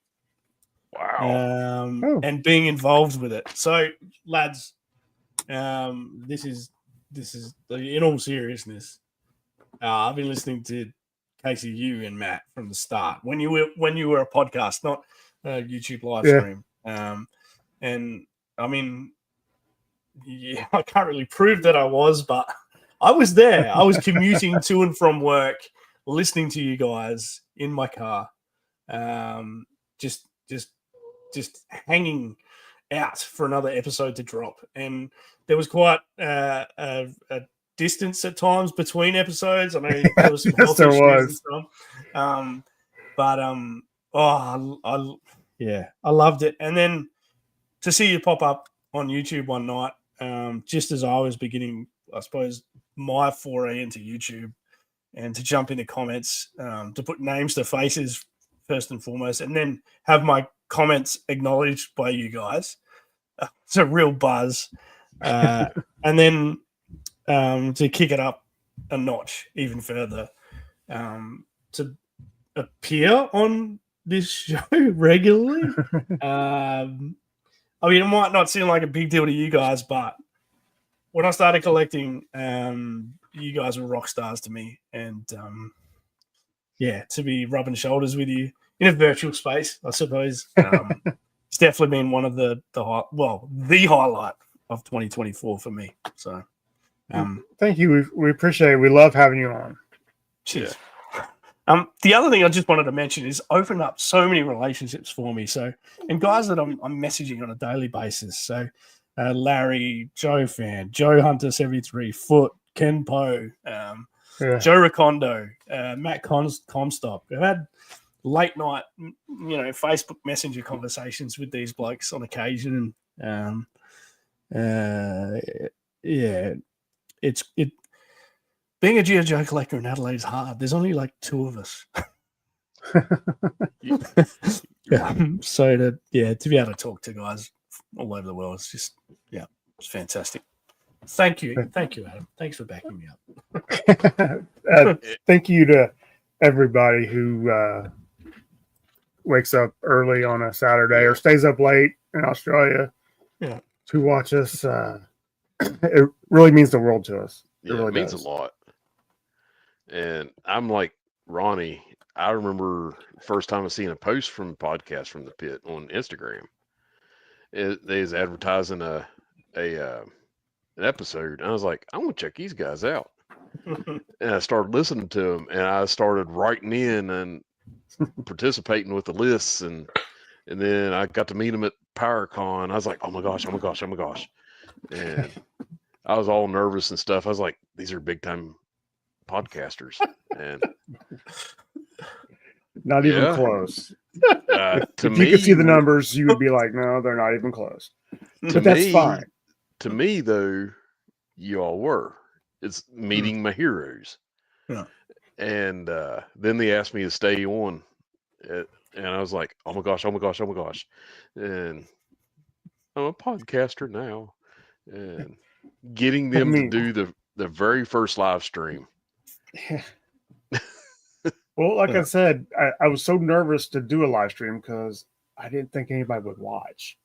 S2: wow.
S3: And being involved with it. So, lads, this is in all seriousness. I've been listening to Casey, you and Matt from the start when you were a podcast, not a YouTube live stream. And I mean, yeah, I can't really prove that I was, but I was there. I was commuting to and from work, listening to you guys in my car, just hanging out for another episode to drop. And there was quite a distance at times between episodes. I mean, there was some health issues and stuff. I loved it. And then to see you pop up on YouTube one night, just as I was beginning, I suppose, my foray into YouTube, and to jump into comments, to put names to faces first and foremost, and then have my comments acknowledged by you guys. It's a real buzz. And then to kick it up a notch even further, to appear on this show regularly. I mean, it might not seem like a big deal to you guys, but when I started collecting, you guys were rock stars to me. And to be rubbing shoulders with you in a virtual space, I suppose, it's definitely been one of the highlight of 2024 for me. So,
S1: thank you. We appreciate it. We love having you on.
S3: Cheers. The other thing I just wanted to mention is opened up so many relationships for me. So, and guys that I'm messaging on a daily basis. So, Larry, Joe Fan, Joe Hunter 73, Foot, Ken Poe, Joe Recondo, Matt Comstock. I've had late night, Facebook Messenger conversations with these blokes on occasion. It being a G.I. Joe collector in Adelaide is hard. There's only like two of us. So to be able to talk to guys all over the world, it's just, it's fantastic. Thank you, Adam. Thanks for backing me up.
S1: Thank you to everybody who wakes up early on a Saturday or stays up late in Australia to watch us. It really means the world to us.
S2: It means a lot. And I'm like Ronnie. I remember the first time I seen a post from Podcast from the Pit on Instagram. They was advertising an episode, and I was like, I want to check these guys out. And I started listening to them, and I started writing in and participating with the lists, and then I got to meet them at PowerCon. I was like, oh my gosh. And I was all nervous and stuff. I was like, these are big time podcasters, and
S1: not even close.
S2: If
S1: you could see the numbers, you would be like, no, they're not even close. But that's fine.
S2: To me, though, you all were. It's meeting my heroes.
S3: Yeah.
S2: And then they asked me to stay on, and I was like, oh my gosh. And I'm a podcaster now, and getting them to do the very first live stream.
S1: Yeah. Well, like I said, I was so nervous to do a live stream because I didn't think anybody would watch.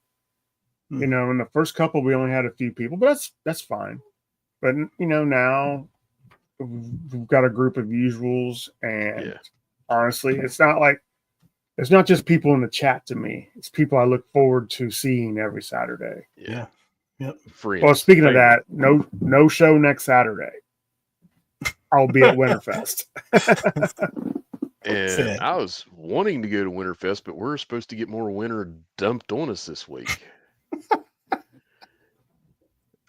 S1: In the first couple, we only had a few people, but that's fine. But now we've got a group of usuals, and honestly, it's not just people in the chat to me. It's people I look forward to seeing every Saturday.
S3: Yeah.
S2: friends.
S1: Well, speaking of
S2: family.
S1: that, no show next Saturday. I'll be at Winterfest.
S2: And
S3: Fair.
S2: I was wanting to go to Winterfest, but we're supposed to get more winter dumped on us this week.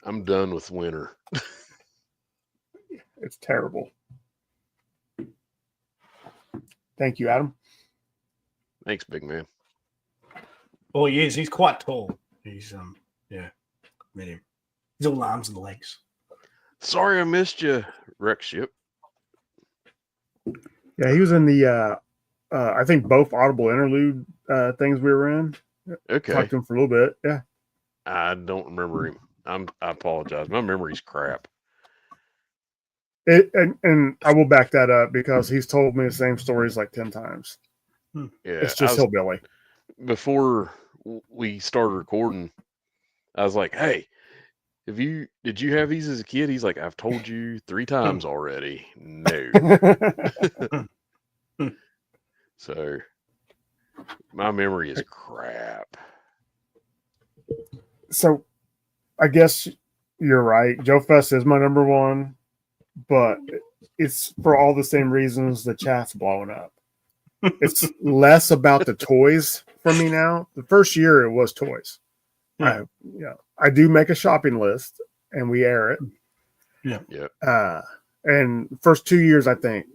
S2: I'm done with winter.
S1: It's terrible. Thank you, Adam.
S2: Thanks, big man.
S3: Oh, he is. He's quite tall. He's met him. He's all arms and legs.
S2: Sorry I missed you, Rex Ship.
S1: Yeah, he was in the I think both Audible interlude things we were in.
S2: Okay.
S1: Talked to him for a little bit. Yeah.
S2: I don't remember him. I apologize. My memory's crap.
S1: And I will back that up because he's told me the same stories like 10 times.
S2: Yeah.
S1: It's just hillbilly.
S2: Before we started recording, I was like, hey, did you have these as a kid? He's like, I've told you 3 times already. No. So my memory is crap.
S1: So I guess you're right. Joe Fest is my number one, but it's for all the same reasons the chat's blowing up. It's less about the toys for me now. The first year it was toys.
S3: Yeah.
S1: I do make a shopping list and we air it.
S3: Yeah.
S1: And first 2 years, I think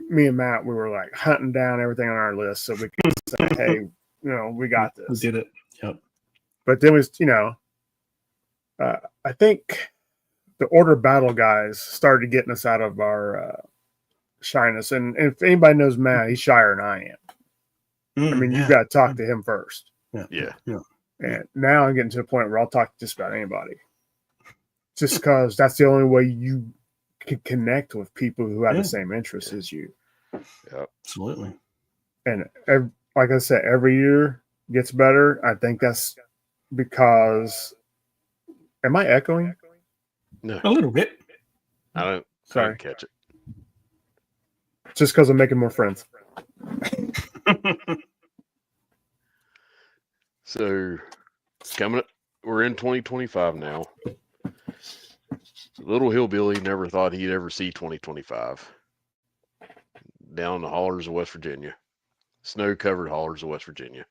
S1: me and Matt, we were like hunting down everything on our list so we could say, hey, we got this.
S3: We did it. Yep.
S1: But then was, I think the Order Battle guys started getting us out of our shyness. And if anybody knows Matt, he's shyer than I am. I mean, you've got to talk to him first.
S2: Yeah.
S1: And now I'm getting to the point where I'll talk to just about anybody. Just because that's the only way you can connect with people who have the same interests as you.
S2: Yeah.
S3: Absolutely.
S1: And like I said, every year gets better. I think that's because. Am I echoing?
S2: No.
S3: A little bit.
S2: I don't catch it.
S1: Just because I'm making more friends.
S2: So coming up, we're in 2025 now. Little hillbilly never thought he'd ever see 2025. Down the hollers of West Virginia, snow-covered hollers of West Virginia.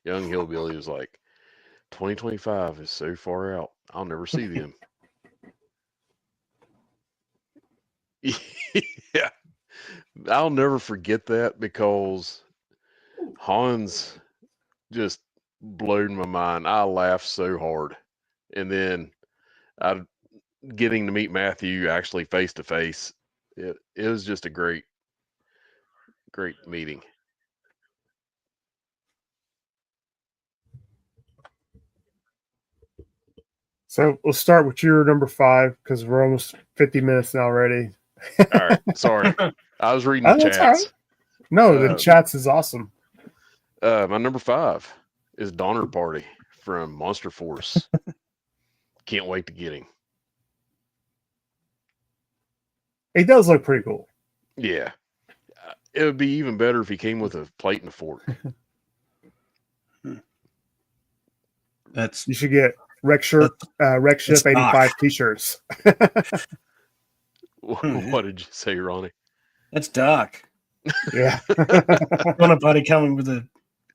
S2: Young hillbilly was like, 2025 is so far out, I'll never see them. Yeah, I'll never forget that because Hans just blown my mind. I laughed so hard. And then getting to meet Matthew actually face to face, it was just a great meeting.
S1: So we'll start with your number 5 because we're almost 50 minutes now already.
S2: All right, sorry. I was reading the chats.
S1: Right. No, the chats is awesome.
S2: My number 5 is Donner Party from Monster Force. Can't wait to get him.
S1: He does look pretty cool.
S2: Yeah. It would be even better if he came with a plate and a fork.
S1: You should get Rec Ship 85 t-shirts.
S2: What did you say, Ronnie?
S3: That's dark.
S1: Yeah.
S3: Donner Party coming with a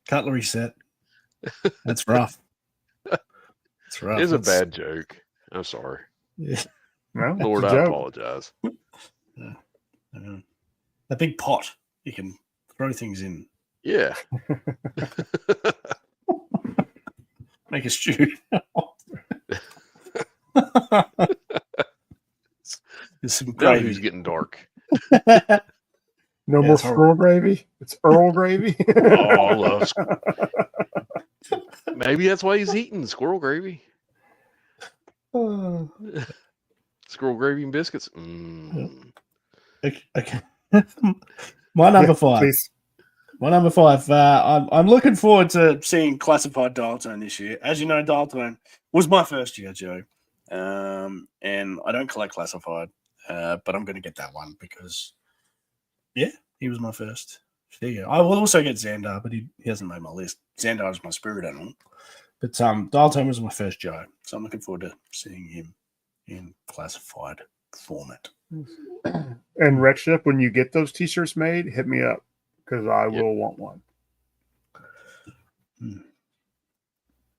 S3: cutlery set. That's rough. It's rough.
S2: It's a bad joke. I'm sorry.
S3: Yeah.
S1: No,
S2: Lord, I apologize.
S3: A big pot you can throw things in.
S2: Yeah.
S3: Make a stew. There's some
S2: Now
S3: gravy.
S2: who's getting dark?
S1: No more squirrel gravy. It's Earl gravy.
S2: Oh, I love maybe that's why he's eating squirrel gravy. Squirrel gravy and biscuits.
S3: Okay. My number 5.
S1: Please.
S3: My number 5. I'm looking forward to seeing Classified Dial Tone this year. As you know, Dial Tone was my first year, Joe. And I don't collect Classified, but I'm going to get that one because, he was my first figure. I will also get Xandar, but he hasn't made my list. Xandar is my spirit animal. But Dial Tone was my first Joe, so I'm looking forward to seeing him in classified format.
S1: And Redshift, when you get those T-shirts made, hit me up because I will want one.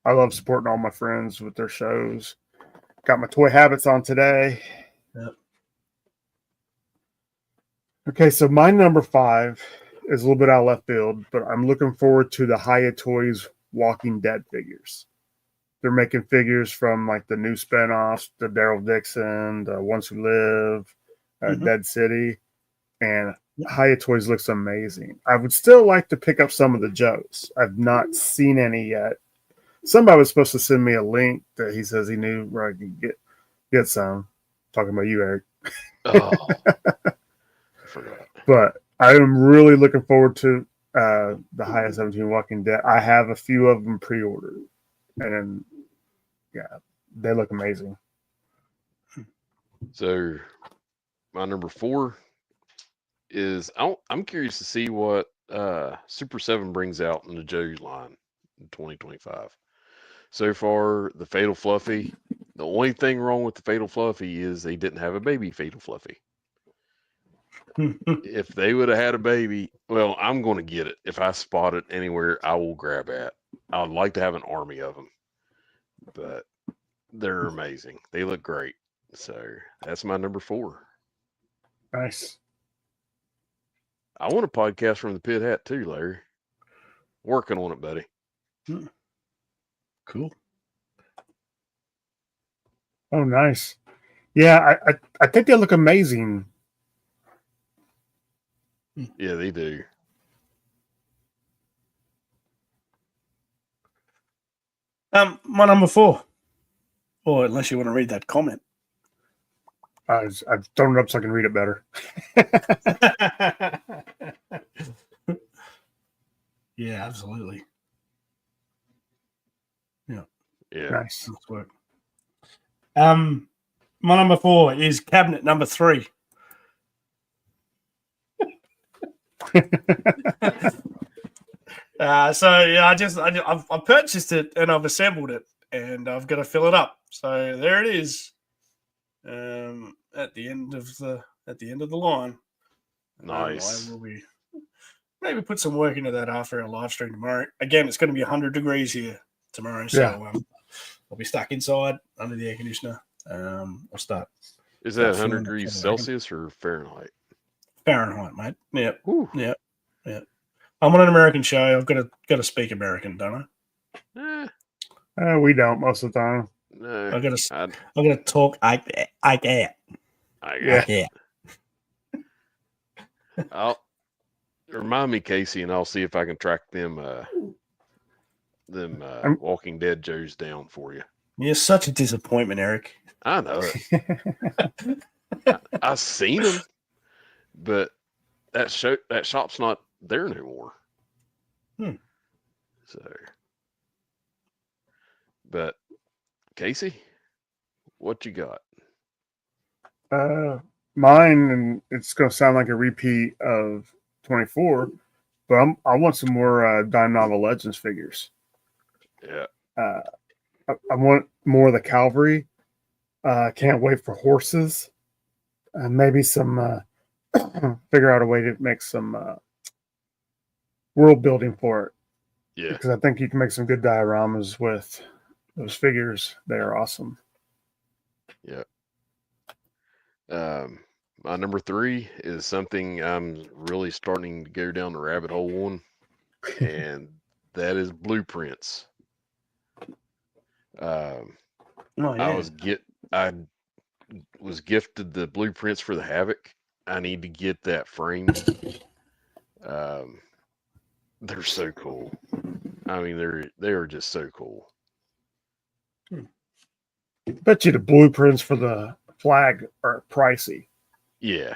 S1: I love supporting all my friends with their shows. Got my Toy Habits on today.
S3: Yep.
S1: Okay, so my number 5 is a little bit out of left field, but I'm looking forward to the Hiya Toys Walking Dead figures. They're making figures from like the new spinoffs, the Daryl Dixon, the Ones Who Live, Dead City, and Hiya Toys looks amazing. I would still like to pick up some of the Joes. I've not seen any yet. Somebody was supposed to send me a link that he says he knew where I could get some. Talking about you, Eric.
S2: Oh, I forgot.
S1: But I am really looking forward to the Hiya 17 Walking Dead. I have a few of them pre-ordered, and yeah, they look amazing.
S2: So my number 4 is I'm curious to see what Super 7 brings out in the Joe's line in 2025. So far, the Fatal Fluffy. The only thing wrong with the Fatal Fluffy is they didn't have a baby Fatal Fluffy. If they would have had a baby, well, I'm going to get it. If I spot it anywhere, I will grab it. I would like to have an army of them, but they're amazing. They look great. So that's my number 4.
S1: Nice.
S2: I want a podcast from the Pit Hat too, Larry. Working on it, buddy.
S3: Cool.
S1: Oh, nice. Yeah, I think they look amazing.
S2: Yeah, they do.
S3: My number 4. Or unless you want to read that comment.
S1: I've thrown it up so I can read it better.
S3: Yeah, absolutely.
S2: Yeah.
S1: Nice.
S3: Nice work. My number 4 is cabinet number 3. So yeah, I've purchased it and I've assembled it and I've got to fill it up. So there it is. At the end of the line.
S2: Nice.
S3: I will be maybe put some work into that after our live stream tomorrow. Again, it's going to be 100 degrees here tomorrow, so I'll be stuck inside under the air conditioner. I'll start.
S2: Is that 100 degrees Celsius or Fahrenheit?
S3: Fahrenheit, mate. Yep.
S2: Whew.
S3: Yep. Yep. I'm on an American show. I've got to speak American, don't I?
S1: We don't most of the time.
S2: No.
S3: I've got to talk like that.
S1: Yeah.
S2: I'll remind me, Casey, and I'll see if I can track them Walking Dead Joes down for you.
S3: You're such a disappointment, Eric.
S2: I know it. I've seen them, but that shop's not there anymore. So, but Casey, what you got?
S1: Mine, and it's going to sound like a repeat of 24, but I want some more Dime Novel Legends figures.
S2: Yeah.
S1: I want more of the cavalry. Can't wait for horses. Maybe some figure out a way to make some world building for it.
S2: Yeah.
S1: Because I think you can make some good dioramas with those figures. They are awesome.
S2: Yeah. My number 3 is something I'm really starting to go down the rabbit hole on, and that is blueprints. I was gifted the blueprints for the Havoc. I need to get that framed. They're so cool. I mean, they are just so cool.
S1: Bet you the blueprints for the flag are pricey.
S2: Yeah.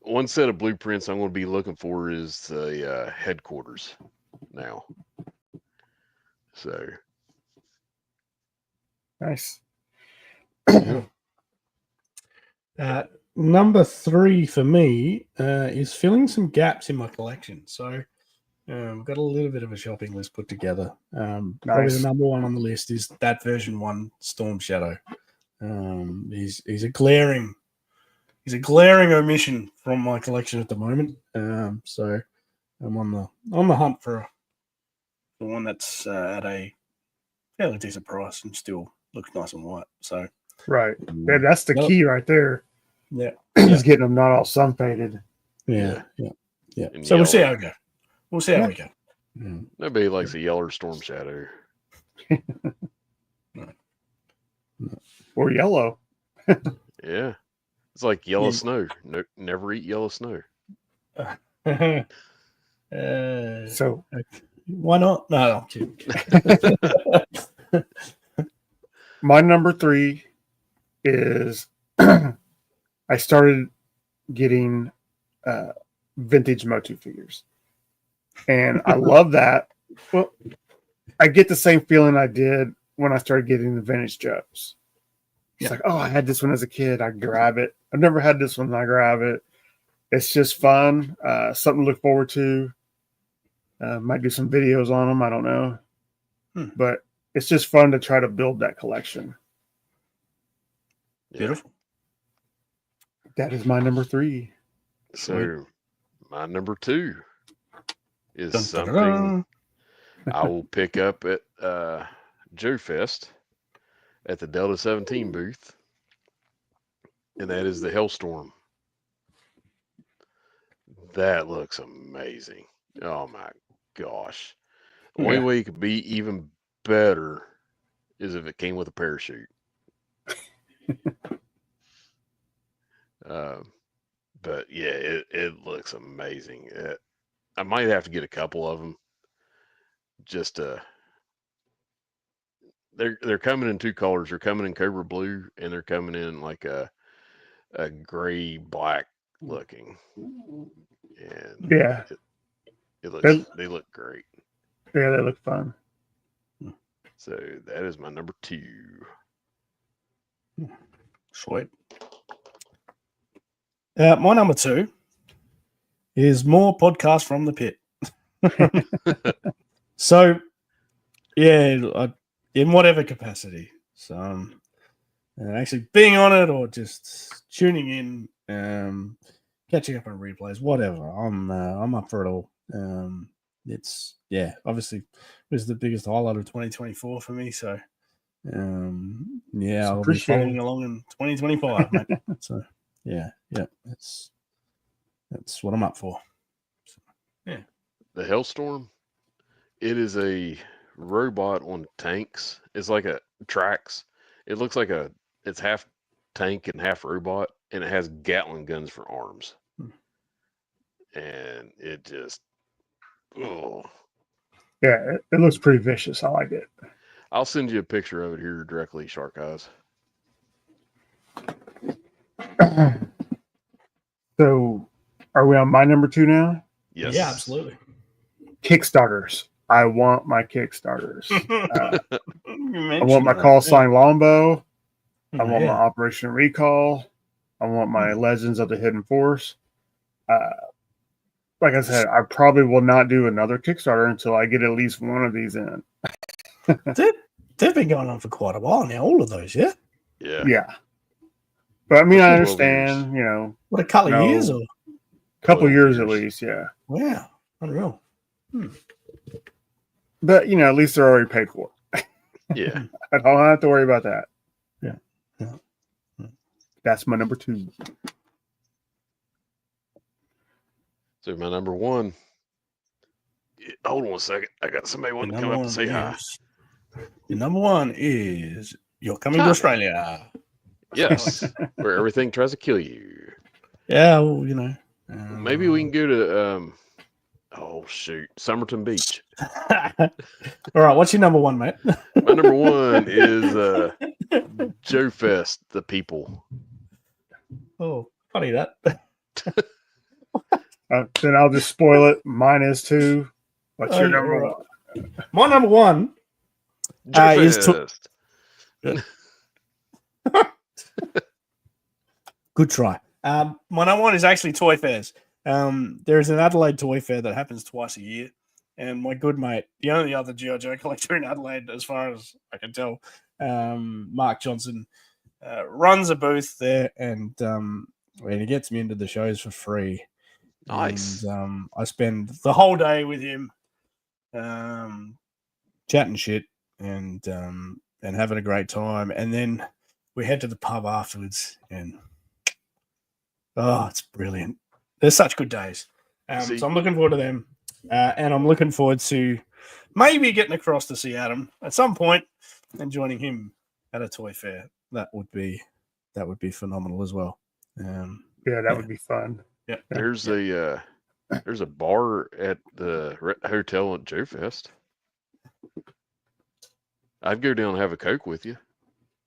S2: One set of blueprints I'm going to be looking for is the headquarters now. So
S1: nice.
S3: Number 3 for me is filling some gaps in my collection. So Got a little bit of a shopping list put together. Probably
S1: Nice.
S3: the number one on the list is that version 1 Storm Shadow. He's a glaring omission from my collection at the moment. So I'm on the hunt for one that's at a fairly decent price and still looks nice and white. So
S1: Right. Yeah, that's the key right there.
S3: yeah,
S1: Is getting them not all sun faded.
S3: yeah.
S2: And
S3: So we'll see
S2: yellow.
S3: how we go. We'll see how we go.
S2: Nobody likes a yellow Storm Shadow.
S1: Or yellow.
S2: Yeah. It's like yellow
S3: Yeah.
S2: snow. No, never eat yellow snow.
S1: So
S3: Why not? No, I'm kidding.
S1: my number 3 is I started getting vintage Motu figures. And I love that. Well, I get the same feeling I did when I started getting the vintage Joes. It's like, oh, I had this one as a kid. I grab it. I've never had this one. I grab it. It's just fun. Something to look forward to. Might do some videos on them. I don't know. But it's just fun to try to build that collection.
S3: Beautiful.
S1: That is my number 3.
S2: So my number 2 is
S3: Dun, dun,
S2: something
S3: dun.
S2: I will pick up at Joe Fest at the Delta 17 booth, and that is the Hellstorm. That looks amazing. Oh my gosh. The only way it could be even better is if it came with a parachute. But yeah, it looks amazing. I might have to get a couple of them. Just they're coming in 2 colors. They're coming in Cobra Blue, and they're coming in like a gray black looking. And
S1: Yeah.
S2: it looks they look great.
S1: Yeah, they look fun.
S2: So that is my number 2.
S3: Sweet. My number 2 is more podcast from the pit. So, yeah, in whatever capacity. So, actually being on it or just tuning in, catching up on replays, whatever. I'm up for it all. It's obviously it was the biggest highlight of 2024 for me. So, I'll be following along in 2025, mate. So, that's what I'm up for. So,
S2: The Hellstorm, it is a robot on tanks. It's like a tracks. It looks like it's half tank and half robot, and it has Gatling guns for arms. And it just, oh.
S1: Yeah, it looks pretty vicious. I like it.
S2: I'll send you a picture of it here directly, Shark Eyes.
S1: So, are we on my number 2 now?
S2: Yes.
S3: Yeah, absolutely.
S1: Kickstarters. I want my Kickstarters. I want my
S3: that,
S1: call sign Longbow. I want
S3: Yeah.
S1: my Operation Recall. I want my Legends of the Hidden Force. Like I said, I probably will not do another Kickstarter until I get at least one of these in.
S3: They've been going on for quite a while now, all of those, yeah?
S2: Yeah.
S1: Yeah. But I mean, I
S2: 12
S1: understand, you know,
S3: What, a couple of years? Or
S1: a couple
S2: 12
S1: years at
S2: years.
S1: least, yeah.
S3: wow, unreal.
S1: But, you know, at least they're already paid for.
S2: Yeah.
S1: I don't have to worry about that.
S3: Yeah.
S1: That's my number 2.
S2: So my number 1. Hold on a second. I got somebody wanting to come up and say hi.
S3: Your number 1 is you're coming
S2: Hi.
S3: to Australia.
S2: Yes. Where everything tries to kill you.
S3: Yeah, well, you know.
S2: Maybe we can go to Somerton Beach.
S3: All right, what's your number 1, mate?
S2: My number 1 is Joe Fest, the people.
S3: Oh, funny that.
S1: Then I'll just spoil it. Mine is 2. What's your number
S3: right.
S1: 1?
S3: My number 1
S2: Joe
S3: is
S2: Fest.
S3: Good try. My number 1 is actually Toy Fairs. There's an Adelaide Toy Fair that happens twice a year. and my good mate, the only other G.I. Joe collector in Adelaide, as far as I can tell, Mark Johnson, runs a booth there, and he gets me into the shows for free.
S2: Nice.
S3: And I spend the whole day with him, chatting shit and having a great time. And then we head to the pub afterwards, and it's brilliant. They're such good days. So I'm looking forward to them, and I'm looking forward to maybe getting across to see Adam at some point and joining him at a toy fair. That would be phenomenal as well.
S1: That would be fun.
S3: Yeah,
S2: There's a bar at the hotel at Joe Fest. I'd go down and have a Coke with you.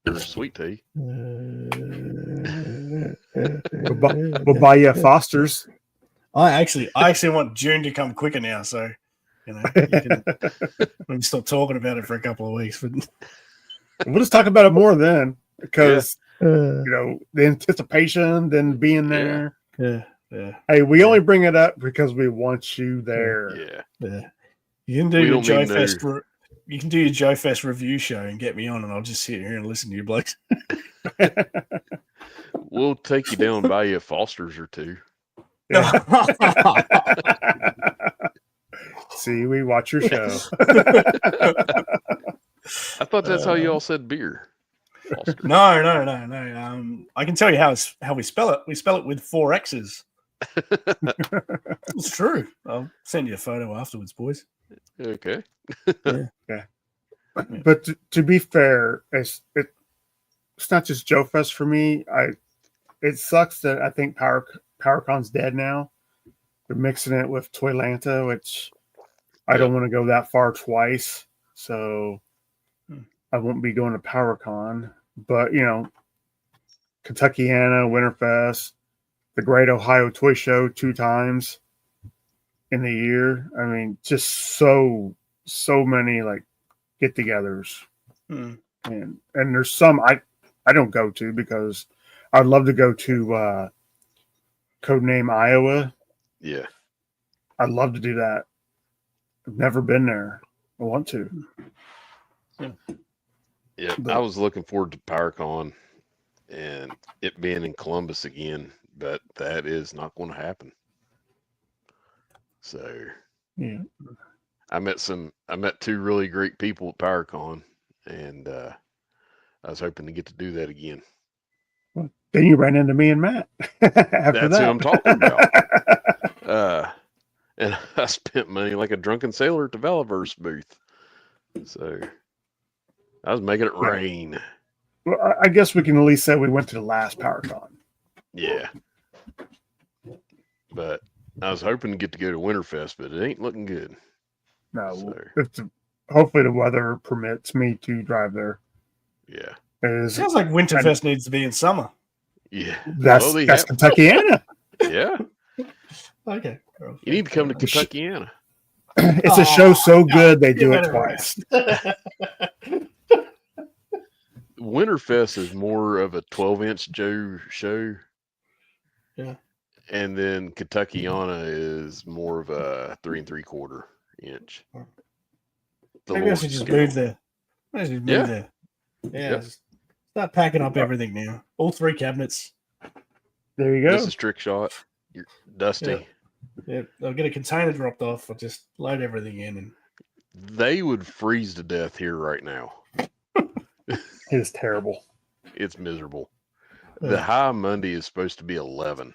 S2: Or a sweet tea.
S1: We'll buy you a Foster's.
S3: I actually want June to come quicker now, so you can maybe stop talking about it for a couple of weeks. But
S1: we'll just talk about it more then, because the anticipation, then being there.
S3: Yeah.
S1: Hey, we only bring it up because we want you there.
S3: Yeah. You can do your Joe Fest. You can do your Joe Fest review show and get me on, and I'll just sit here and listen to you blokes.
S2: We'll take you down and buy you a Foster's or two.
S1: Yeah. See, we watch your show.
S2: I thought that's how you all said beer. Foster's.
S3: No. I can tell you how we spell it. We spell it with 4 X's. It's true. I'll send you a photo afterwards, boys.
S2: Okay.
S1: Yeah. But to be fair, it's not just Joe Fest for me. It sucks that I think PowerCon's dead now. They're mixing it with Toylanta, which I don't want to go that far twice. So I won't be going to PowerCon. But, Kentuckiana, Winterfest, the Great Ohio Toy Show 2 times in the year. I mean, just so many get-togethers. And there's some I don't go to because I'd love to go to Codename Iowa.
S2: Yeah.
S1: I'd love to do that. I've never been there. I want to.
S2: Yeah. I was looking forward to PowerCon and it being in Columbus again, but that is not going to happen. So
S1: yeah.
S2: I met 2 really great people at PowerCon, and I was hoping to get to do that again.
S1: Well, then you ran into me and Matt.
S2: That's who I'm talking about. And I spent money like a drunken sailor at the Valiverse booth. So I was making it rain.
S1: Well, I guess we can at least say we went to the last PowerCon.
S2: Yeah. But I was hoping to get to go to Winterfest, but it ain't looking good.
S1: No, hopefully the weather permits me to drive there.
S2: Yeah.
S3: Sounds like Winterfest needs to be in summer.
S2: Yeah.
S1: That's Kentuckiana.
S2: Yeah.
S3: Okay.
S2: You need to come to Kentuckiana.
S1: It's a show so good they do it twice.
S2: Winterfest is more of a 12-inch Joe show.
S3: Yeah.
S2: And then Kentuckiana is more of a 3 3/4 inch.
S3: Maybe I should just move there. There. Yeah. Start packing up everything now. All 3 cabinets.
S1: There you go.
S2: This is Trickshot. You're Dusty.
S3: Yeah. I'll get a container dropped off. I'll just load everything in. And
S2: they would freeze to death here right now.
S1: It is terrible.
S2: It's miserable. The high Monday is supposed to be 11.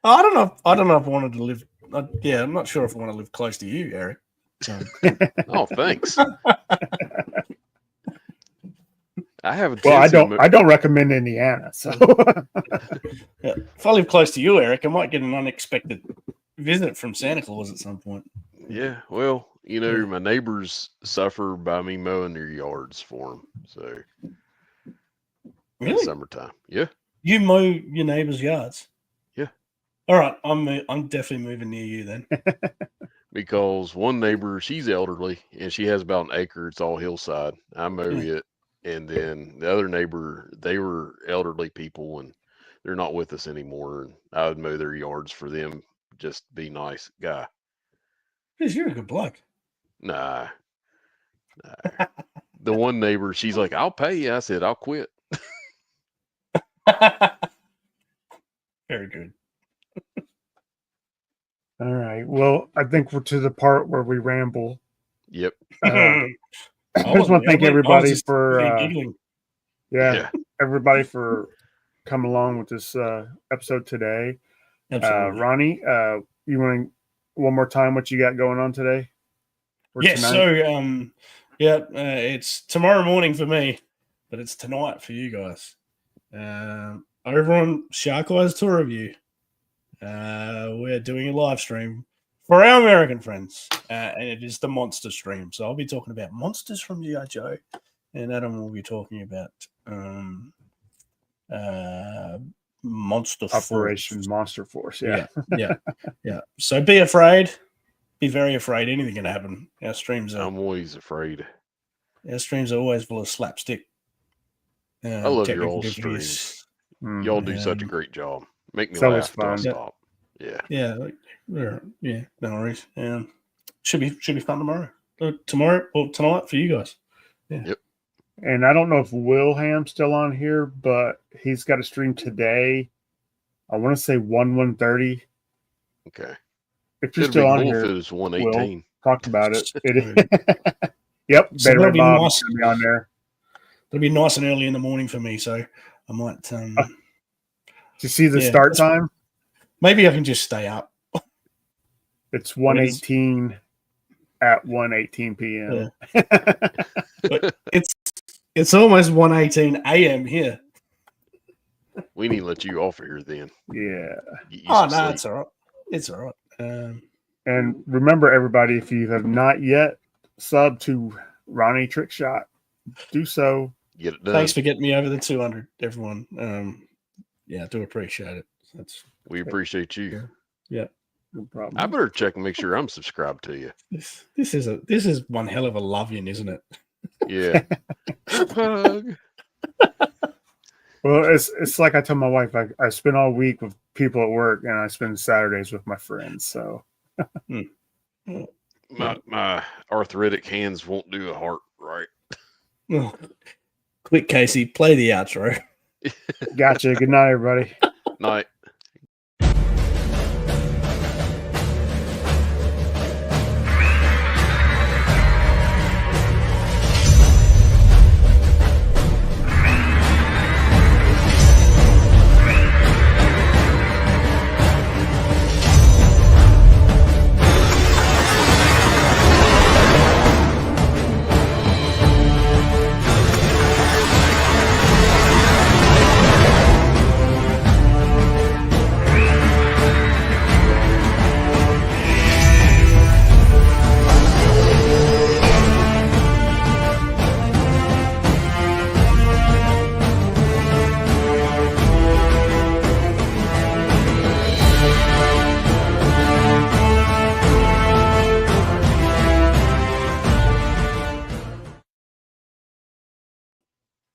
S3: I don't know if I wanted to live. I'm not sure if I want to live close to you, Eric.
S2: Oh, thanks. I have a
S1: I don't recommend Indiana. So
S3: if I live close to you, Eric, I might get an unexpected visit from Santa Claus at some point.
S2: Yeah, well, my neighbors suffer by me mowing their yards for them. So
S3: really,
S2: in summertime, yeah.
S3: You mow your neighbors' yards.
S2: Yeah.
S3: All right, I'm definitely moving near you then.
S2: Because one neighbor, she's elderly, and she has about an acre. It's all hillside. I mow it. And then the other neighbor, they were elderly people, and they're not with us anymore. And I would mow their yards for them. Just be nice guy.
S3: Because you're a good bloke.
S2: Nah. The one neighbor, she's like, "I'll pay you." I said, "I'll quit."
S3: Very good.
S1: All right. Well, I think we're to the part where we ramble.
S2: Yep.
S1: I just want to thank everybody for
S2: Yeah.
S1: everybody for coming along with this episode today.
S3: Absolutely.
S1: Ronnie, you want to one more time what you got going on today? Or
S3: Yes.
S1: tonight?
S3: So, it's tomorrow morning for me, but it's tonight for you guys. Over on Shark Eyes Tour Review, we're doing a live stream for our American friends, and it is the monster stream. So I'll be talking about monsters from G.I. Joe, and Adam will be talking about
S1: Operation
S3: Force.
S1: Monster Force.
S3: Yeah. So be afraid. Be very afraid. Anything can happen. Our streams are
S2: I'm always afraid.
S3: always full of slapstick.
S2: I love your
S3: technical
S2: old
S3: difficulties.
S2: streams. Y'all do such a
S3: Um,
S2: great job. Make me
S1: it's always
S2: laugh till I
S1: fun.
S2: stop. Yeah.
S3: Yeah, no worries. Should be fun tomorrow. Tomorrow or tonight for you guys. Yeah.
S2: Yep.
S1: And I don't know if Wilham's still on here, but he's got a stream today. I want to say 1:30.
S2: Okay.
S1: If you're
S2: It'd
S1: still
S2: be
S1: on
S2: cool
S1: here,
S2: if it was 118.
S1: talk about it. Yep.
S3: So
S1: Better
S3: that'll be
S1: Bob
S3: nice.
S1: be on there.
S3: It'll be nice and early in the morning for me, so I might.
S1: To see the
S3: yeah,
S1: start time,
S3: maybe I can just stay up.
S1: it's 1:18 at 1:18 p.m.
S3: But it's almost 1:18 a.m. here.
S2: We need to let you off of here then.
S1: Yeah.
S2: Get you
S3: Oh
S2: some
S3: no,
S2: sleep.
S3: it's all right. It's all right.
S1: And remember, everybody, if you have not yet subbed to Ronnie Trickshot, do so.
S2: Get it done.
S3: Thanks for getting me over the 200, everyone. I do appreciate it.
S2: We appreciate you.
S3: Yeah.
S1: No problem.
S2: I better check and make sure I'm subscribed to you.
S3: This is one hell of a love-in, isn't it?
S2: Yeah. Hug.
S1: Well, it's like I tell my wife, I spend all week with people at work, and I spend Saturdays with my friends. So
S2: My arthritic hands won't do a heart right.
S3: Oh. Quick, Casey, play the outro.
S1: gotcha. Good night, everybody.
S2: Night.